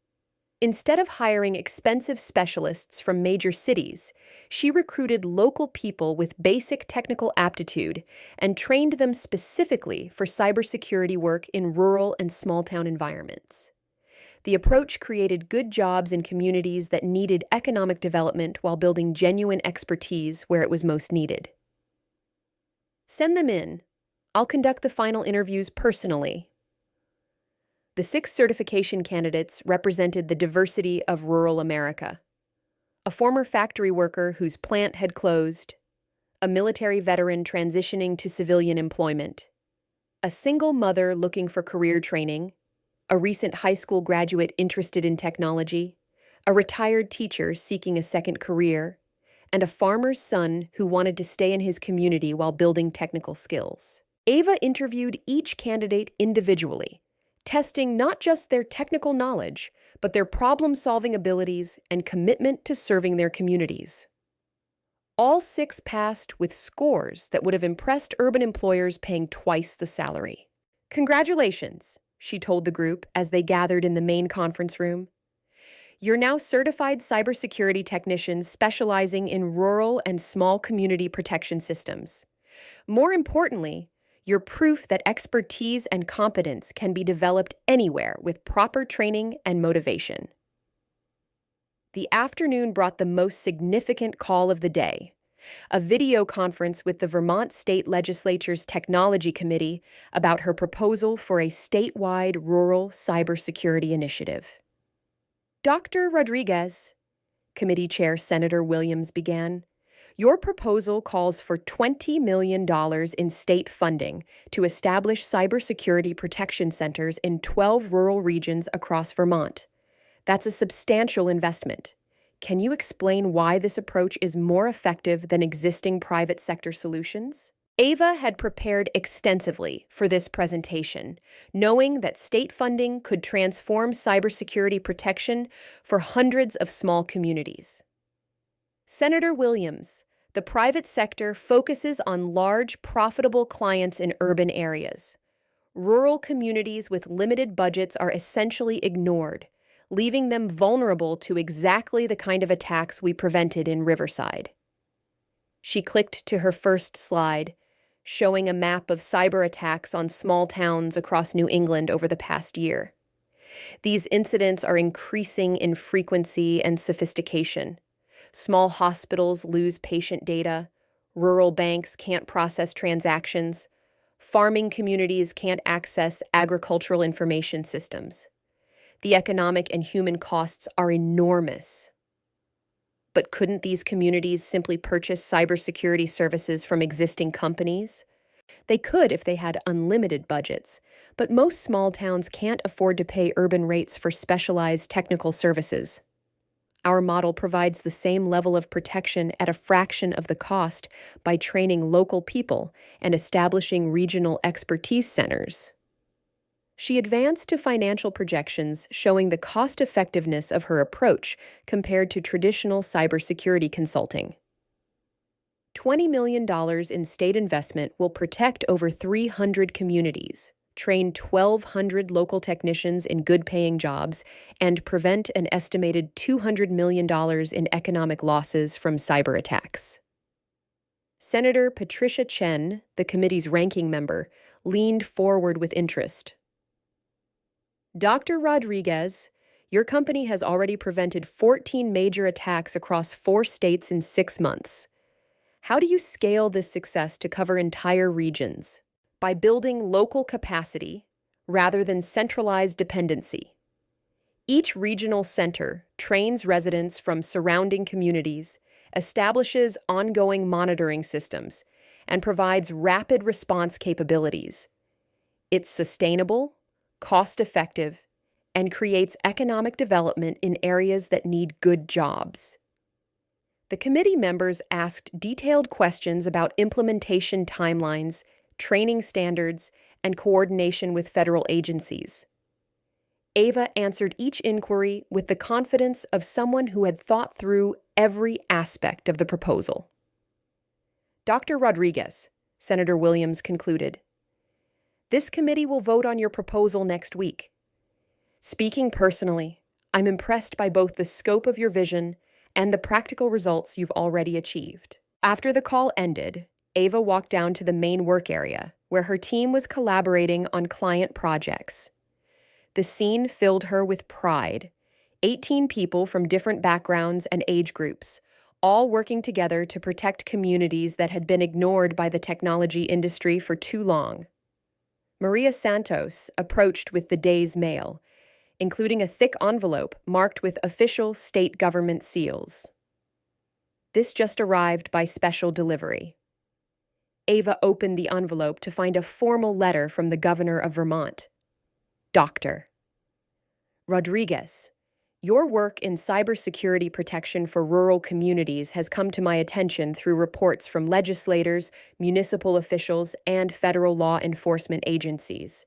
Instead of hiring expensive specialists from major cities, she recruited local people with basic technical aptitude and trained them specifically for cybersecurity work in rural and small-town environments. The approach created good jobs in communities that needed economic development while building genuine expertise where it was most needed. Send them in. I'll conduct the final interviews personally. The 6 certification candidates represented the diversity of rural America. A former factory worker whose plant had closed, a military veteran transitioning to civilian employment, a single mother looking for career training, a recent high school graduate interested in technology, a retired teacher seeking a second career, and a farmer's son who wanted to stay in his community while building technical skills. Ava interviewed each candidate individually, testing not just their technical knowledge, but their problem-solving abilities and commitment to serving their communities. All 6 passed with scores that would have impressed urban employers paying twice the salary. "Congratulations," she told the group as they gathered in the main conference room. "You're now certified cybersecurity technicians specializing in rural and small community protection systems. More importantly, you're proof that expertise and competence can be developed anywhere with proper training and motivation." The afternoon brought the most significant call of the day, a video conference with the Vermont State Legislature's Technology Committee about her proposal for a statewide rural cybersecurity initiative. "Dr. Rodriguez," Committee Chair Senator Williams began, "your proposal calls for $20 million in state funding to establish cybersecurity protection centers in 12 rural regions across Vermont. That's a substantial investment. Can you explain why this approach is more effective than existing private sector solutions?" Ava had prepared extensively for this presentation, knowing that state funding could transform cybersecurity protection for hundreds of small communities. "Senator Williams, the private sector focuses on large, profitable clients in urban areas. Rural communities with limited budgets are essentially ignored, leaving them vulnerable to exactly the kind of attacks we prevented in Riverside." She clicked to her first slide, showing a map of cyber attacks on small towns across New England over the past year. These incidents are increasing in frequency and sophistication. Small hospitals lose patient data, rural banks can't process transactions, farming communities can't access agricultural information systems. The economic and human costs are enormous. But couldn't these communities simply purchase cybersecurity services from existing companies? They could if they had unlimited budgets, but most small towns can't afford to pay urban rates for specialized technical services. Our model provides the same level of protection at a fraction of the cost by training local people and establishing regional expertise centers. She advanced to financial projections showing the cost-effectiveness of her approach compared to traditional cybersecurity consulting. $20 million in state investment will protect over 300 communities, train 1,200 local technicians in good-paying jobs, and prevent an estimated $200 million in economic losses from cyber attacks. Senator Patricia Chen, the committee's ranking member, leaned forward with interest. "Dr. Rodriguez, your company has already prevented 14 major attacks across 4 states in 6 months. How do you scale this success to cover entire regions?" "By building local capacity rather than centralized dependency. Each regional center trains residents from surrounding communities, establishes ongoing monitoring systems, and provides rapid response capabilities. It's sustainable, cost-effective, and creates economic development in areas that need good jobs." The committee members asked detailed questions about implementation timelines, training standards, and coordination with federal agencies. Ava answered each inquiry with the confidence of someone who had thought through every aspect of the proposal. "Dr. Rodriguez," Senator Williams concluded, "this committee will vote on your proposal next week. Speaking personally, I'm impressed by both the scope of your vision and the practical results you've already achieved. After the call ended, Ava walked down to the main work area, where her team was collaborating on client projects. The scene filled her with pride. 18 people from different backgrounds and age groups, all working together to protect communities that had been ignored by the technology industry for too long. Maria Santos approached with the day's mail, including a thick envelope marked with official state government seals. This just arrived by special delivery. Ava opened the envelope to find a formal letter from the governor of Vermont. Dr. Rodriguez, your work in cybersecurity protection for rural communities has come to my attention through reports from legislators, municipal officials, and federal law enforcement agencies.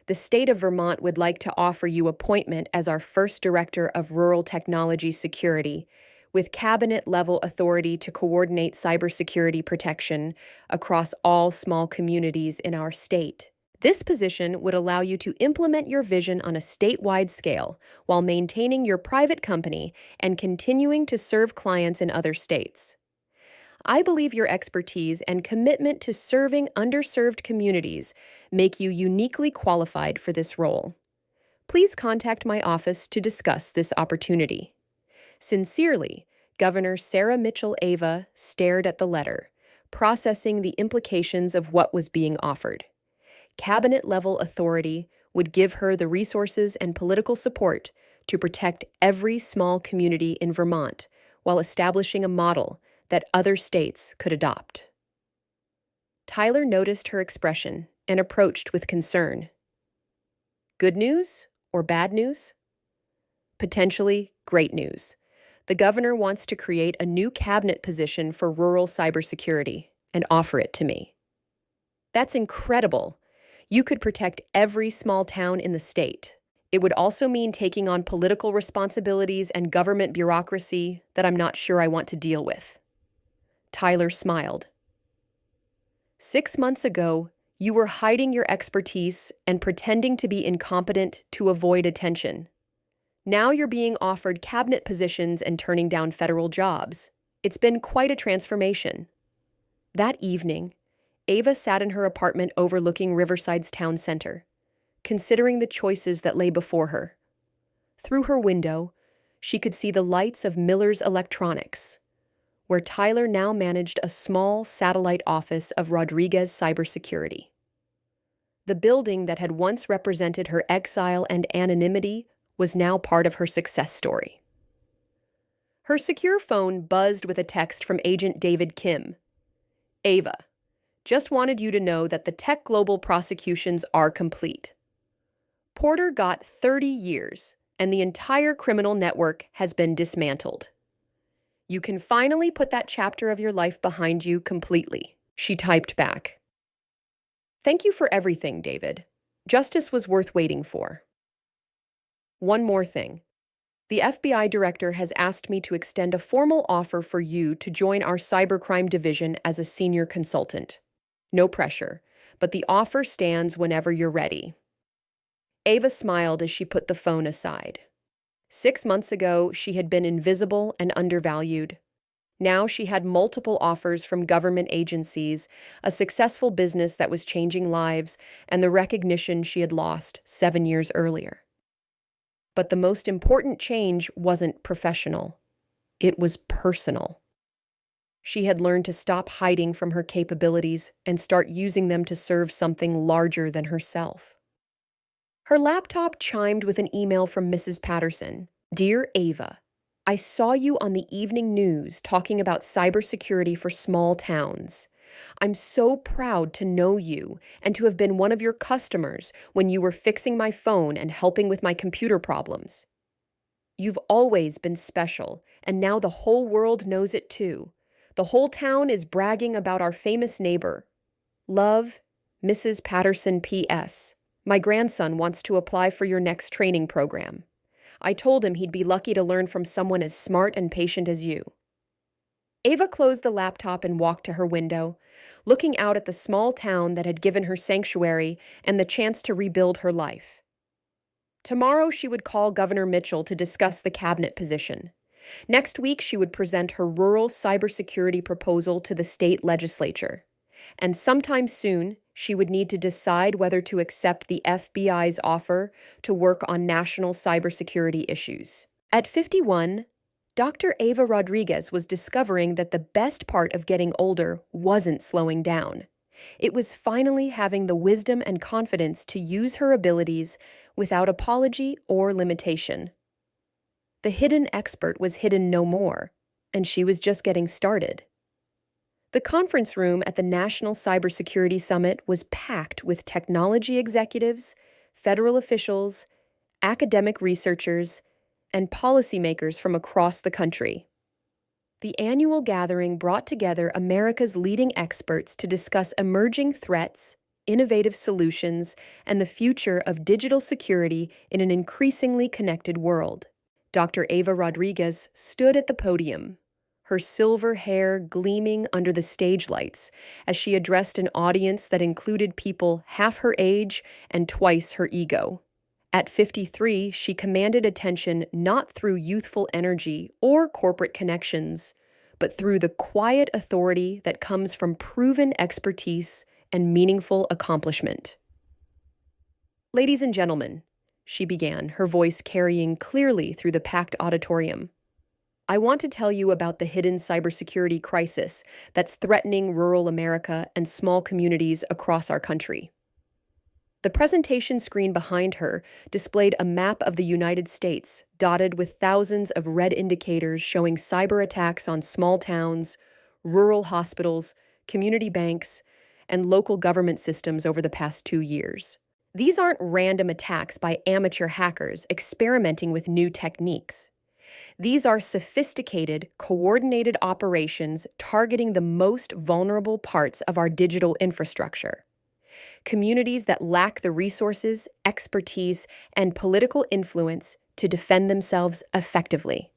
The state of Vermont would like to offer you appointment as our first director of rural technology security, with cabinet-level authority to coordinate cybersecurity protection across all small communities in our state. This position would allow you to implement your vision on a statewide scale while maintaining your private company and continuing to serve clients in other states. I believe your expertise and commitment to serving underserved communities make you uniquely qualified for this role. Please contact my office to discuss this opportunity. Sincerely, Governor Sarah Mitchell Ava stared at the letter, processing the implications of what was being offered. Cabinet-level authority would give her the resources and political support to protect every small community in Vermont while establishing a model that other states could adopt. Tyler noticed her expression and approached with concern. Good news or bad news? Potentially great news. The governor wants to create a new cabinet position for rural cybersecurity and offer it to me. That's incredible. You could protect every small town in the state. It would also mean taking on political responsibilities and government bureaucracy that I'm not sure I want to deal with. Tyler smiled. 6 months ago, you were hiding your expertise and pretending to be incompetent to avoid attention. Now you're being offered cabinet positions and turning down federal jobs. It's been quite a transformation. That evening, Ava sat in her apartment overlooking Riverside's town center, considering the choices that lay before her. Through her window, she could see the lights of Miller's Electronics, where Tyler now managed a small satellite office of Rodriguez Cybersecurity. The building that had once represented her exile and anonymity was now part of her success story. Her secure phone buzzed with a text from Agent David Kim. Ava, just wanted you to know that the Tech Global prosecutions are complete. Porter got 30 years, and the entire criminal network has been dismantled. You can finally put that chapter of your life behind you completely, she typed back. Thank you for everything, David. Justice was worth waiting for. One more thing. The FBI director has asked me to extend a formal offer for you to join our cybercrime division as a senior consultant. No pressure, but the offer stands whenever you're ready. Ava smiled as she put the phone aside. 6 months ago, she had been invisible and undervalued. Now she had multiple offers from government agencies, a successful business that was changing lives, and the recognition she had lost 7 years earlier. But the most important change wasn't professional. It was personal. She had learned to stop hiding from her capabilities and start using them to serve something larger than herself. Her laptop chimed with an email from Mrs. Patterson. Dear Ava, I saw you on the evening news talking about cybersecurity for small towns. I'm so proud to know you and to have been one of your customers when you were fixing my phone and helping with my computer problems. You've always been special, and now the whole world knows it too. The whole town is bragging about our famous neighbor. Love, Mrs. Patterson P.S. My grandson wants to apply for your next training program. I told him he'd be lucky to learn from someone as smart and patient as you. Ava closed the laptop and walked to her window, looking out at the small town that had given her sanctuary and the chance to rebuild her life. Tomorrow, she would call Governor Mitchell to discuss the cabinet position. Next week, she would present her rural cybersecurity proposal to the state legislature. And sometime soon, she would need to decide whether to accept the FBI's offer to work on national cybersecurity issues. At 51, Dr. Ava Rodriguez was discovering that the best part of getting older wasn't slowing down. It was finally having the wisdom and confidence to use her abilities without apology or limitation. The hidden expert was hidden no more, and she was just getting started. The conference room at the National Cybersecurity Summit was packed with technology executives, federal officials, academic researchers, and policymakers from across the country. The annual gathering brought together America's leading experts to discuss emerging threats, innovative solutions, and the future of digital security in an increasingly connected world. Dr. Ava Rodriguez stood at the podium, her silver hair gleaming under the stage lights, as she addressed an audience that included people half her age and twice her ego. At 53, she commanded attention not through youthful energy or corporate connections, but through the quiet authority that comes from proven expertise and meaningful accomplishment. Ladies and gentlemen, she began, her voice carrying clearly through the packed auditorium, I want to tell you about the hidden cybersecurity crisis that's threatening rural America and small communities across our country. The presentation screen behind her displayed a map of the United States, dotted with thousands of red indicators showing cyber attacks on small towns, rural hospitals, community banks, and local government systems over the past 2 years. These aren't random attacks by amateur hackers experimenting with new techniques. These are sophisticated, coordinated operations targeting the most vulnerable parts of our digital infrastructure. Communities that lack the resources, expertise, and political influence to defend themselves effectively.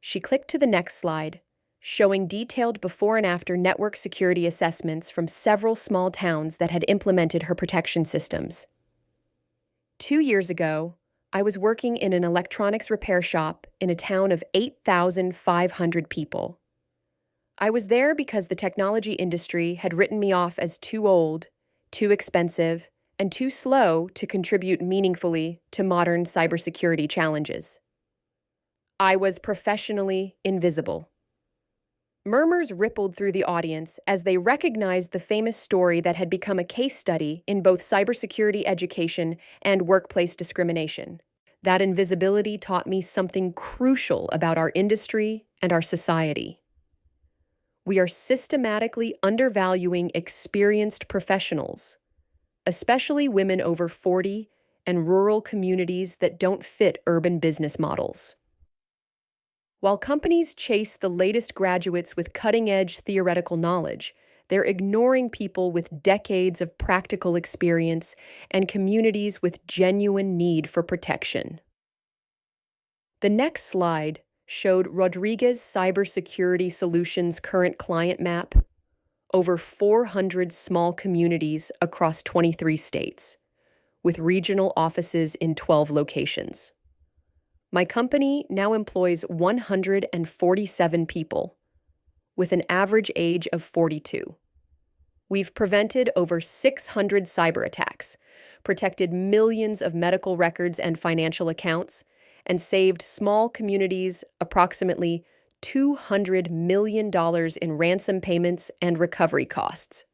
She clicked to the next slide, showing detailed before and after network security assessments from several small towns that had implemented her protection systems. 2 years ago, I was working in an electronics repair shop in a town of 8,500 people. I was there because the technology industry had written me off as too old, too expensive, and too slow to contribute meaningfully to modern cybersecurity challenges. I was professionally invisible. Murmurs rippled through the audience as they recognized the famous story that had become a case study in both cybersecurity education and workplace discrimination. That invisibility taught me something crucial about our industry and our society. We are systematically undervaluing experienced professionals, especially women over 40 and rural communities that don't fit urban business models. While companies chase the latest graduates with cutting-edge theoretical knowledge, they're ignoring people with decades of practical experience and communities with genuine need for protection. The next slide showed Rodriguez Cybersecurity Solutions' current client map, over 400 small communities across 23 states, with regional offices in 12 locations. My company now employs 147 people, with an average age of 42. We've prevented over 600 cyber attacks, protected millions of medical records and financial accounts, and saved small communities approximately $200 million in ransom payments and recovery costs.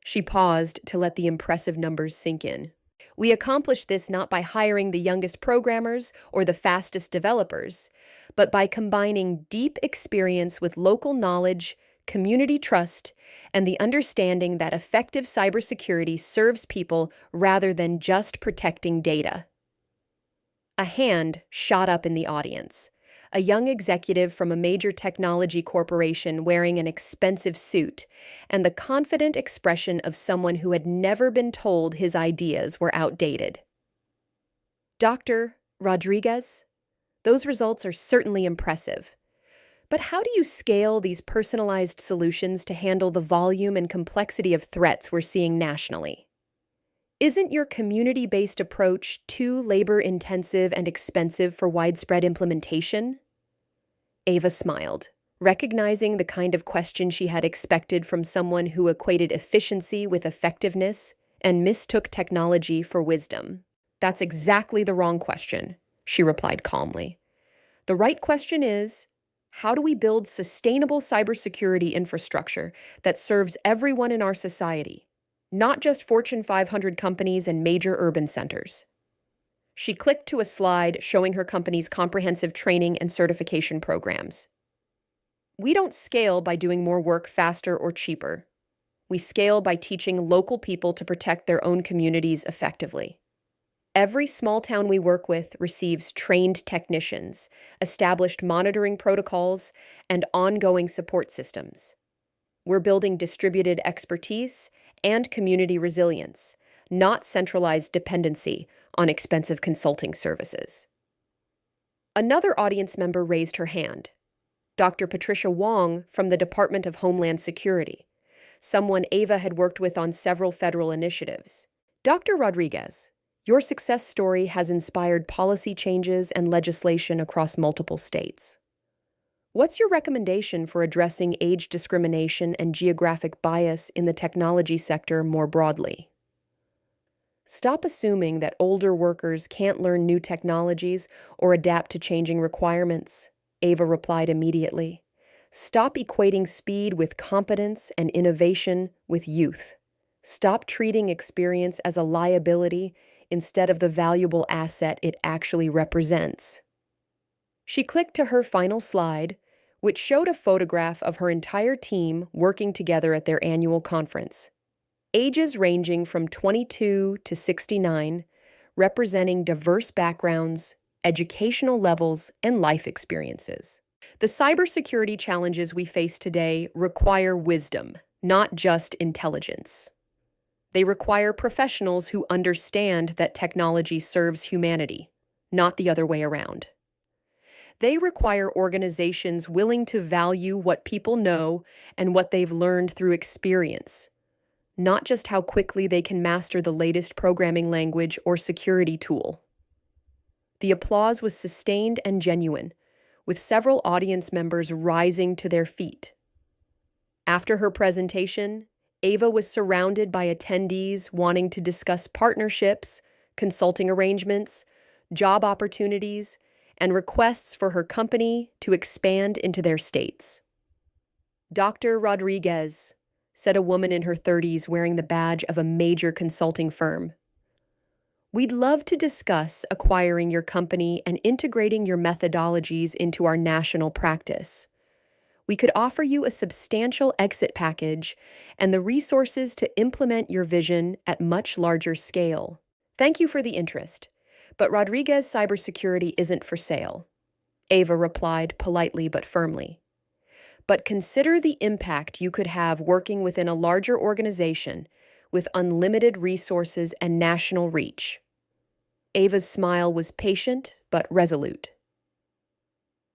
She paused to let the impressive numbers sink in. We accomplished this not by hiring the youngest programmers or the fastest developers, but by combining deep experience with local knowledge, community trust, and the understanding that effective cybersecurity serves people rather than just protecting data. A hand shot up in the audience. A young executive from a major technology corporation wearing an expensive suit, and the confident expression of someone who had never been told his ideas were outdated. Dr. Rodriguez, those results are certainly impressive. But how do you scale these personalized solutions to handle the volume and complexity of threats we're seeing nationally? Isn't your community-based approach too labor-intensive and expensive for widespread implementation? Ava smiled, recognizing the kind of question she had expected from someone who equated efficiency with effectiveness and mistook technology for wisdom. That's exactly the wrong question, she replied calmly. The right question is, how do we build sustainable cybersecurity infrastructure that serves everyone in our society, not just Fortune 500 companies and major urban centers? She clicked to a slide showing her company's comprehensive training and certification programs. We don't scale by doing more work faster or cheaper. We scale by teaching local people to protect their own communities effectively. Every small town we work with receives trained technicians, established monitoring protocols, and ongoing support systems. We're building distributed expertise and community resilience, not centralized dependency on expensive consulting services. Another audience member raised her hand, Dr. Patricia Wong from the Department of Homeland Security, someone Ava had worked with on several federal initiatives. Dr. Rodriguez, your success story has inspired policy changes and legislation across multiple states. What's your recommendation for addressing age discrimination and geographic bias in the technology sector more broadly? Stop assuming that older workers can't learn new technologies or adapt to changing requirements, Ava replied immediately. Stop equating speed with competence and innovation with youth. Stop treating experience as a liability instead of the valuable asset it actually represents. She clicked to her final slide, which showed a photograph of her entire team working together at their annual conference. Ages ranging from 22 to 69, representing diverse backgrounds, educational levels, and life experiences. The cybersecurity challenges we face today require wisdom, not just intelligence. They require professionals who understand that technology serves humanity, not the other way around. They require organizations willing to value what people know and what they've learned through experience, not just how quickly they can master the latest programming language or security tool. The applause was sustained and genuine, with several audience members rising to their feet. After her presentation, Ava was surrounded by attendees wanting to discuss partnerships, consulting arrangements, job opportunities, and requests for her company to expand into their states. Dr. Rodriguez, said a woman in her 30s wearing the badge of a major consulting firm, we'd love to discuss acquiring your company and integrating your methodologies into our national practice. We could offer you a substantial exit package and the resources to implement your vision at much larger scale. Thank you for the interest, but Rodriguez Cybersecurity isn't for sale, Ava replied politely but firmly. But consider the impact you could have working within a larger organization with unlimited resources and national reach. Ava's smile was patient but resolute.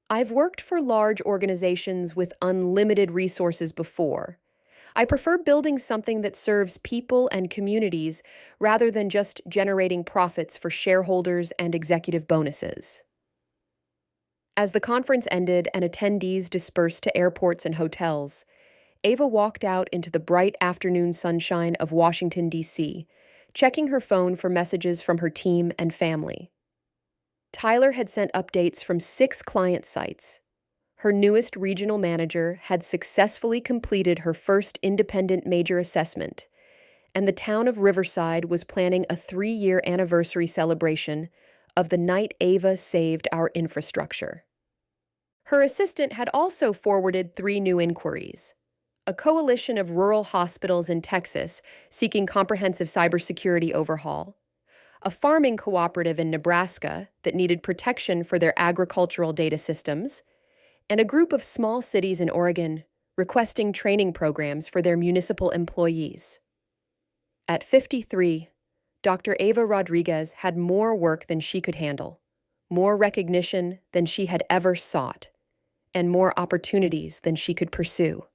I've worked for large organizations with unlimited resources before. I prefer building something that serves people and communities rather than just generating profits for shareholders and executive bonuses. As the conference ended and attendees dispersed to airports and hotels, Ava walked out into the bright afternoon sunshine of Washington, D.C., checking her phone for messages from her team and family. Tyler had sent updates from 6 client sites. Her newest regional manager had successfully completed her first independent major assessment, and the town of Riverside was planning a 3-year anniversary celebration of the night Ava saved our infrastructure. Her assistant had also forwarded 3 new inquiries. A coalition of rural hospitals in Texas seeking comprehensive cybersecurity overhaul, a farming cooperative in Nebraska that needed protection for their agricultural data systems, and a group of small cities in Oregon requesting training programs for their municipal employees. At 53, Dr. Ava Rodriguez had more work than she could handle, more recognition than she had ever sought, and more opportunities than she could pursue.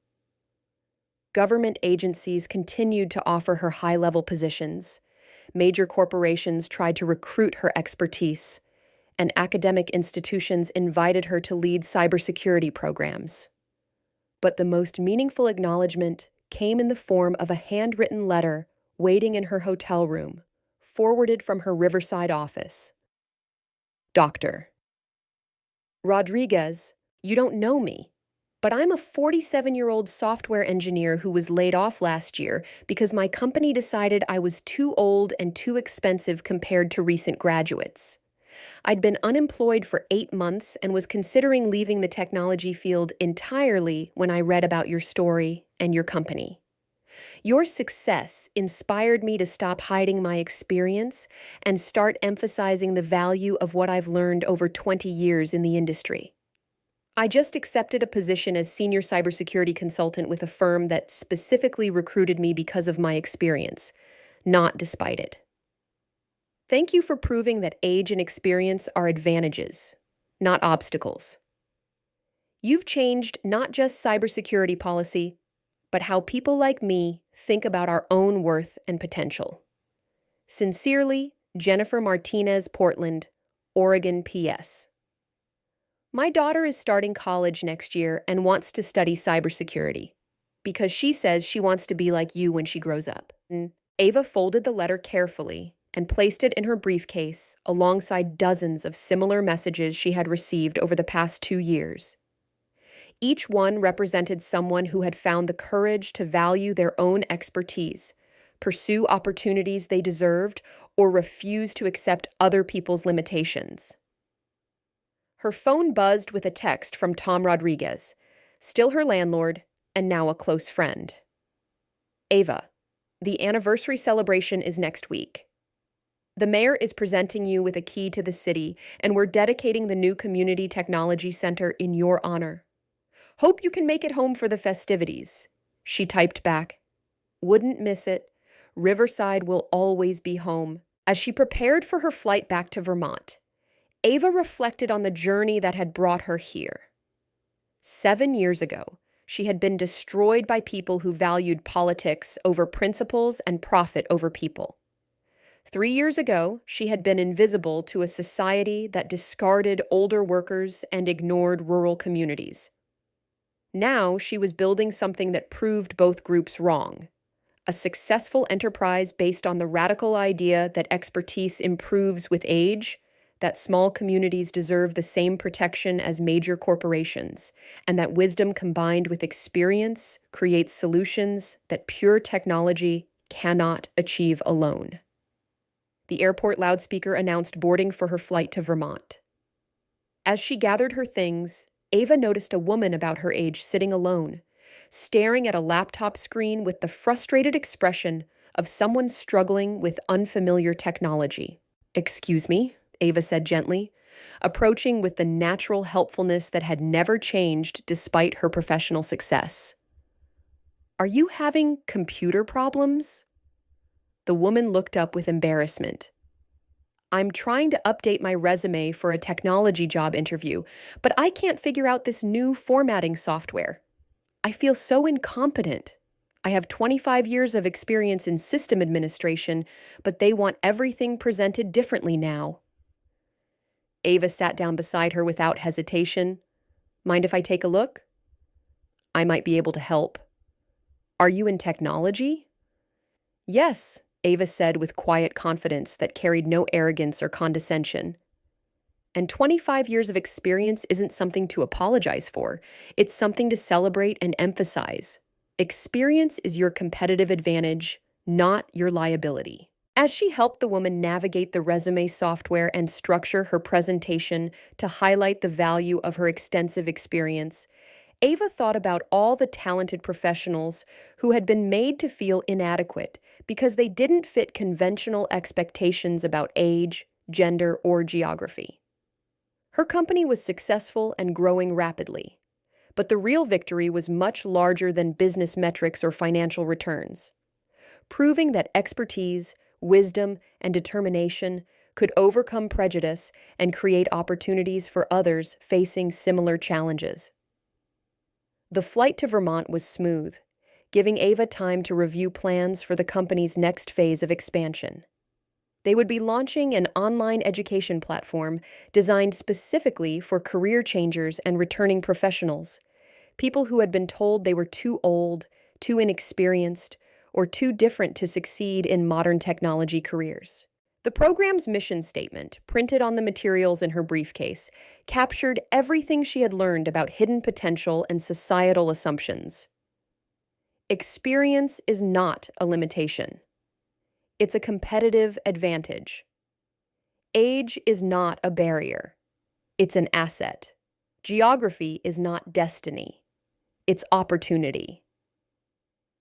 Government agencies continued to offer her high-level positions, Major corporations tried to recruit her expertise, and academic institutions invited her to lead cybersecurity programs. But the most meaningful acknowledgement came in the form of a handwritten letter waiting in her hotel room, forwarded from her Riverside office. Doctor Rodriguez, you don't know me, but I'm a 47-year-old software engineer who was laid off last year because my company decided I was too old and too expensive compared to recent graduates. I'd been unemployed for 8 months and was considering leaving the technology field entirely when I read about your story and your company. Your success inspired me to stop hiding my experience and start emphasizing the value of what I've learned over 20 years in the industry. I just accepted a position as senior cybersecurity consultant with a firm that specifically recruited me because of my experience, not despite it. Thank you for proving that age and experience are advantages, not obstacles. You've changed not just cybersecurity policy, but how people like me think about our own worth and potential. Sincerely, Jennifer Martinez, Portland, Oregon, PS. My daughter is starting college next year and wants to study cybersecurity because she says she wants to be like you when she grows up. Ava folded the letter carefully and placed it in her briefcase alongside dozens of similar messages she had received over the past 2 years. Each one represented someone who had found the courage to value their own expertise, pursue opportunities they deserved, or refuse to accept other people's limitations. Her phone buzzed with a text from Tom Rodriguez, still her landlord and now a close friend. Ava, the anniversary celebration is next week. The mayor is presenting you with a key to the city, and we're dedicating the new Community Technology Center in your honor. Hope you can make it home for the festivities. She typed back, wouldn't miss it. Riverside will always be home. As she prepared for her flight back to Vermont, Ava reflected on the journey that had brought her here. 7 years ago, she had been destroyed by people who valued politics over principles and profit over people. 3 years ago, she had been invisible to a society that discarded older workers and ignored rural communities. Now she was building something that proved both groups wrong. A successful enterprise based on the radical idea that expertise improves with age, that small communities deserve the same protection as major corporations, and that wisdom combined with experience creates solutions that pure technology cannot achieve alone. The airport loudspeaker announced boarding for her flight to Vermont. As she gathered her things, Ava noticed a woman about her age sitting alone, staring at a laptop screen with the frustrated expression of someone struggling with unfamiliar technology. "Excuse me," Ava said gently, approaching with the natural helpfulness that had never changed despite her professional success. "Are you having computer problems?" The woman looked up with embarrassment. "I'm trying to update my resume for a technology job interview, but I can't figure out this new formatting software. I feel so incompetent. I have 25 years of experience in system administration, but they want everything presented differently now." Ava sat down beside her without hesitation. "Mind if I take a look? I might be able to help." "Are you in technology?" "Yes," Ava said with quiet confidence that carried no arrogance or condescension. "And 25 years of experience isn't something to apologize for. It's something to celebrate and emphasize. Experience is your competitive advantage, not your liability." As she helped the woman navigate the resume software and structure her presentation to highlight the value of her extensive experience, Ava thought about all the talented professionals who had been made to feel inadequate because they didn't fit conventional expectations about age, gender, or geography. Her company was successful and growing rapidly, but the real victory was much larger than business metrics or financial returns. Proving that expertise, wisdom, and determination could overcome prejudice and create opportunities for others facing similar challenges. The flight to Vermont was smooth, giving Ava time to review plans for the company's next phase of expansion. They would be launching an online education platform designed specifically for career changers and returning professionals, people who had been told they were too old, too inexperienced, or too different to succeed in modern technology careers. The program's mission statement, printed on the materials in her briefcase, captured everything she had learned about hidden potential and societal assumptions. Experience is not a limitation. It's a competitive advantage. Age is not a barrier. It's an asset. Geography is not destiny. It's opportunity.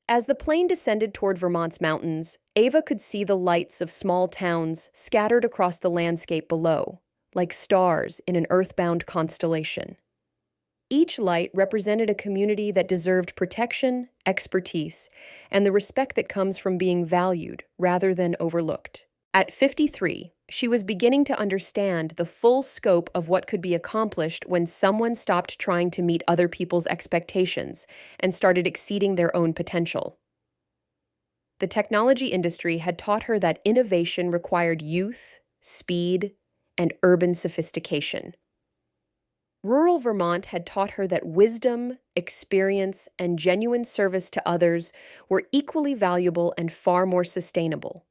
As the plane descended toward Vermont's mountains, Ava could see the lights of small towns scattered across the landscape below, like stars in an earthbound constellation. Each light represented a community that deserved protection, expertise, and the respect that comes from being valued rather than overlooked. At 53, she was beginning to understand the full scope of what could be accomplished when someone stopped trying to meet other people's expectations and started exceeding their own potential. The technology industry had taught her that innovation required youth, speed, and urban sophistication. Rural Vermont had taught her that wisdom, experience, and genuine service to others were equally valuable and far more sustainable.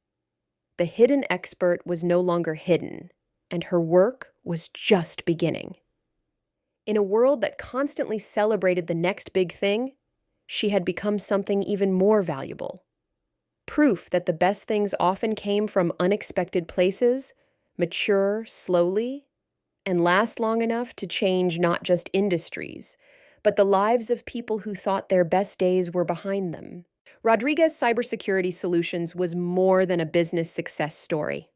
The hidden expert was no longer hidden, and her work was just beginning. In a world that constantly celebrated the next big thing, she had become something even more valuable. Proof that the best things often came from unexpected places, mature slowly, and last long enough to change not just industries, but the lives of people who thought their best days were behind them. Rodriguez Cybersecurity Solutions was more than a business success story.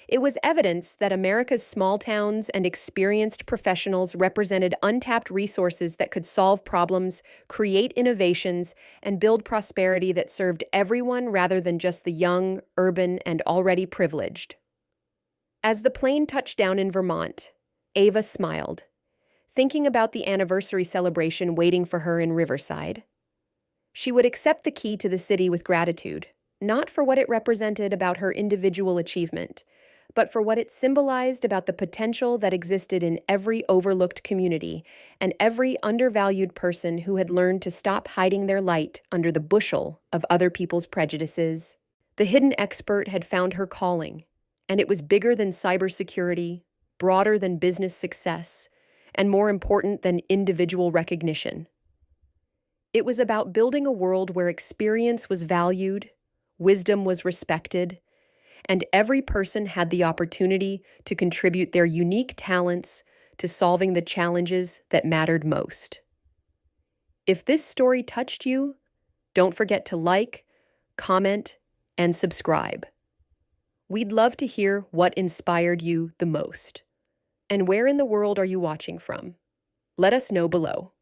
It was evidence that America's small towns and experienced professionals represented untapped resources that could solve problems, create innovations, and build prosperity that served everyone rather than just the young, urban, and already privileged. As the plane touched down in Vermont, Ava smiled, thinking about the anniversary celebration waiting for her in Riverside. She would accept the key to the city with gratitude, not for what it represented about her individual achievement, but for what it symbolized about the potential that existed in every overlooked community and every undervalued person who had learned to stop hiding their light under the bushel of other people's prejudices. The hidden expert had found her calling, and it was bigger than cybersecurity, broader than business success, and more important than individual recognition. It was about building a world where experience was valued, wisdom was respected, and every person had the opportunity to contribute their unique talents to solving the challenges that mattered most. If this story touched you, don't forget to like, comment, and subscribe. We'd love to hear what inspired you the most. And where in the world are you watching from? Let us know below.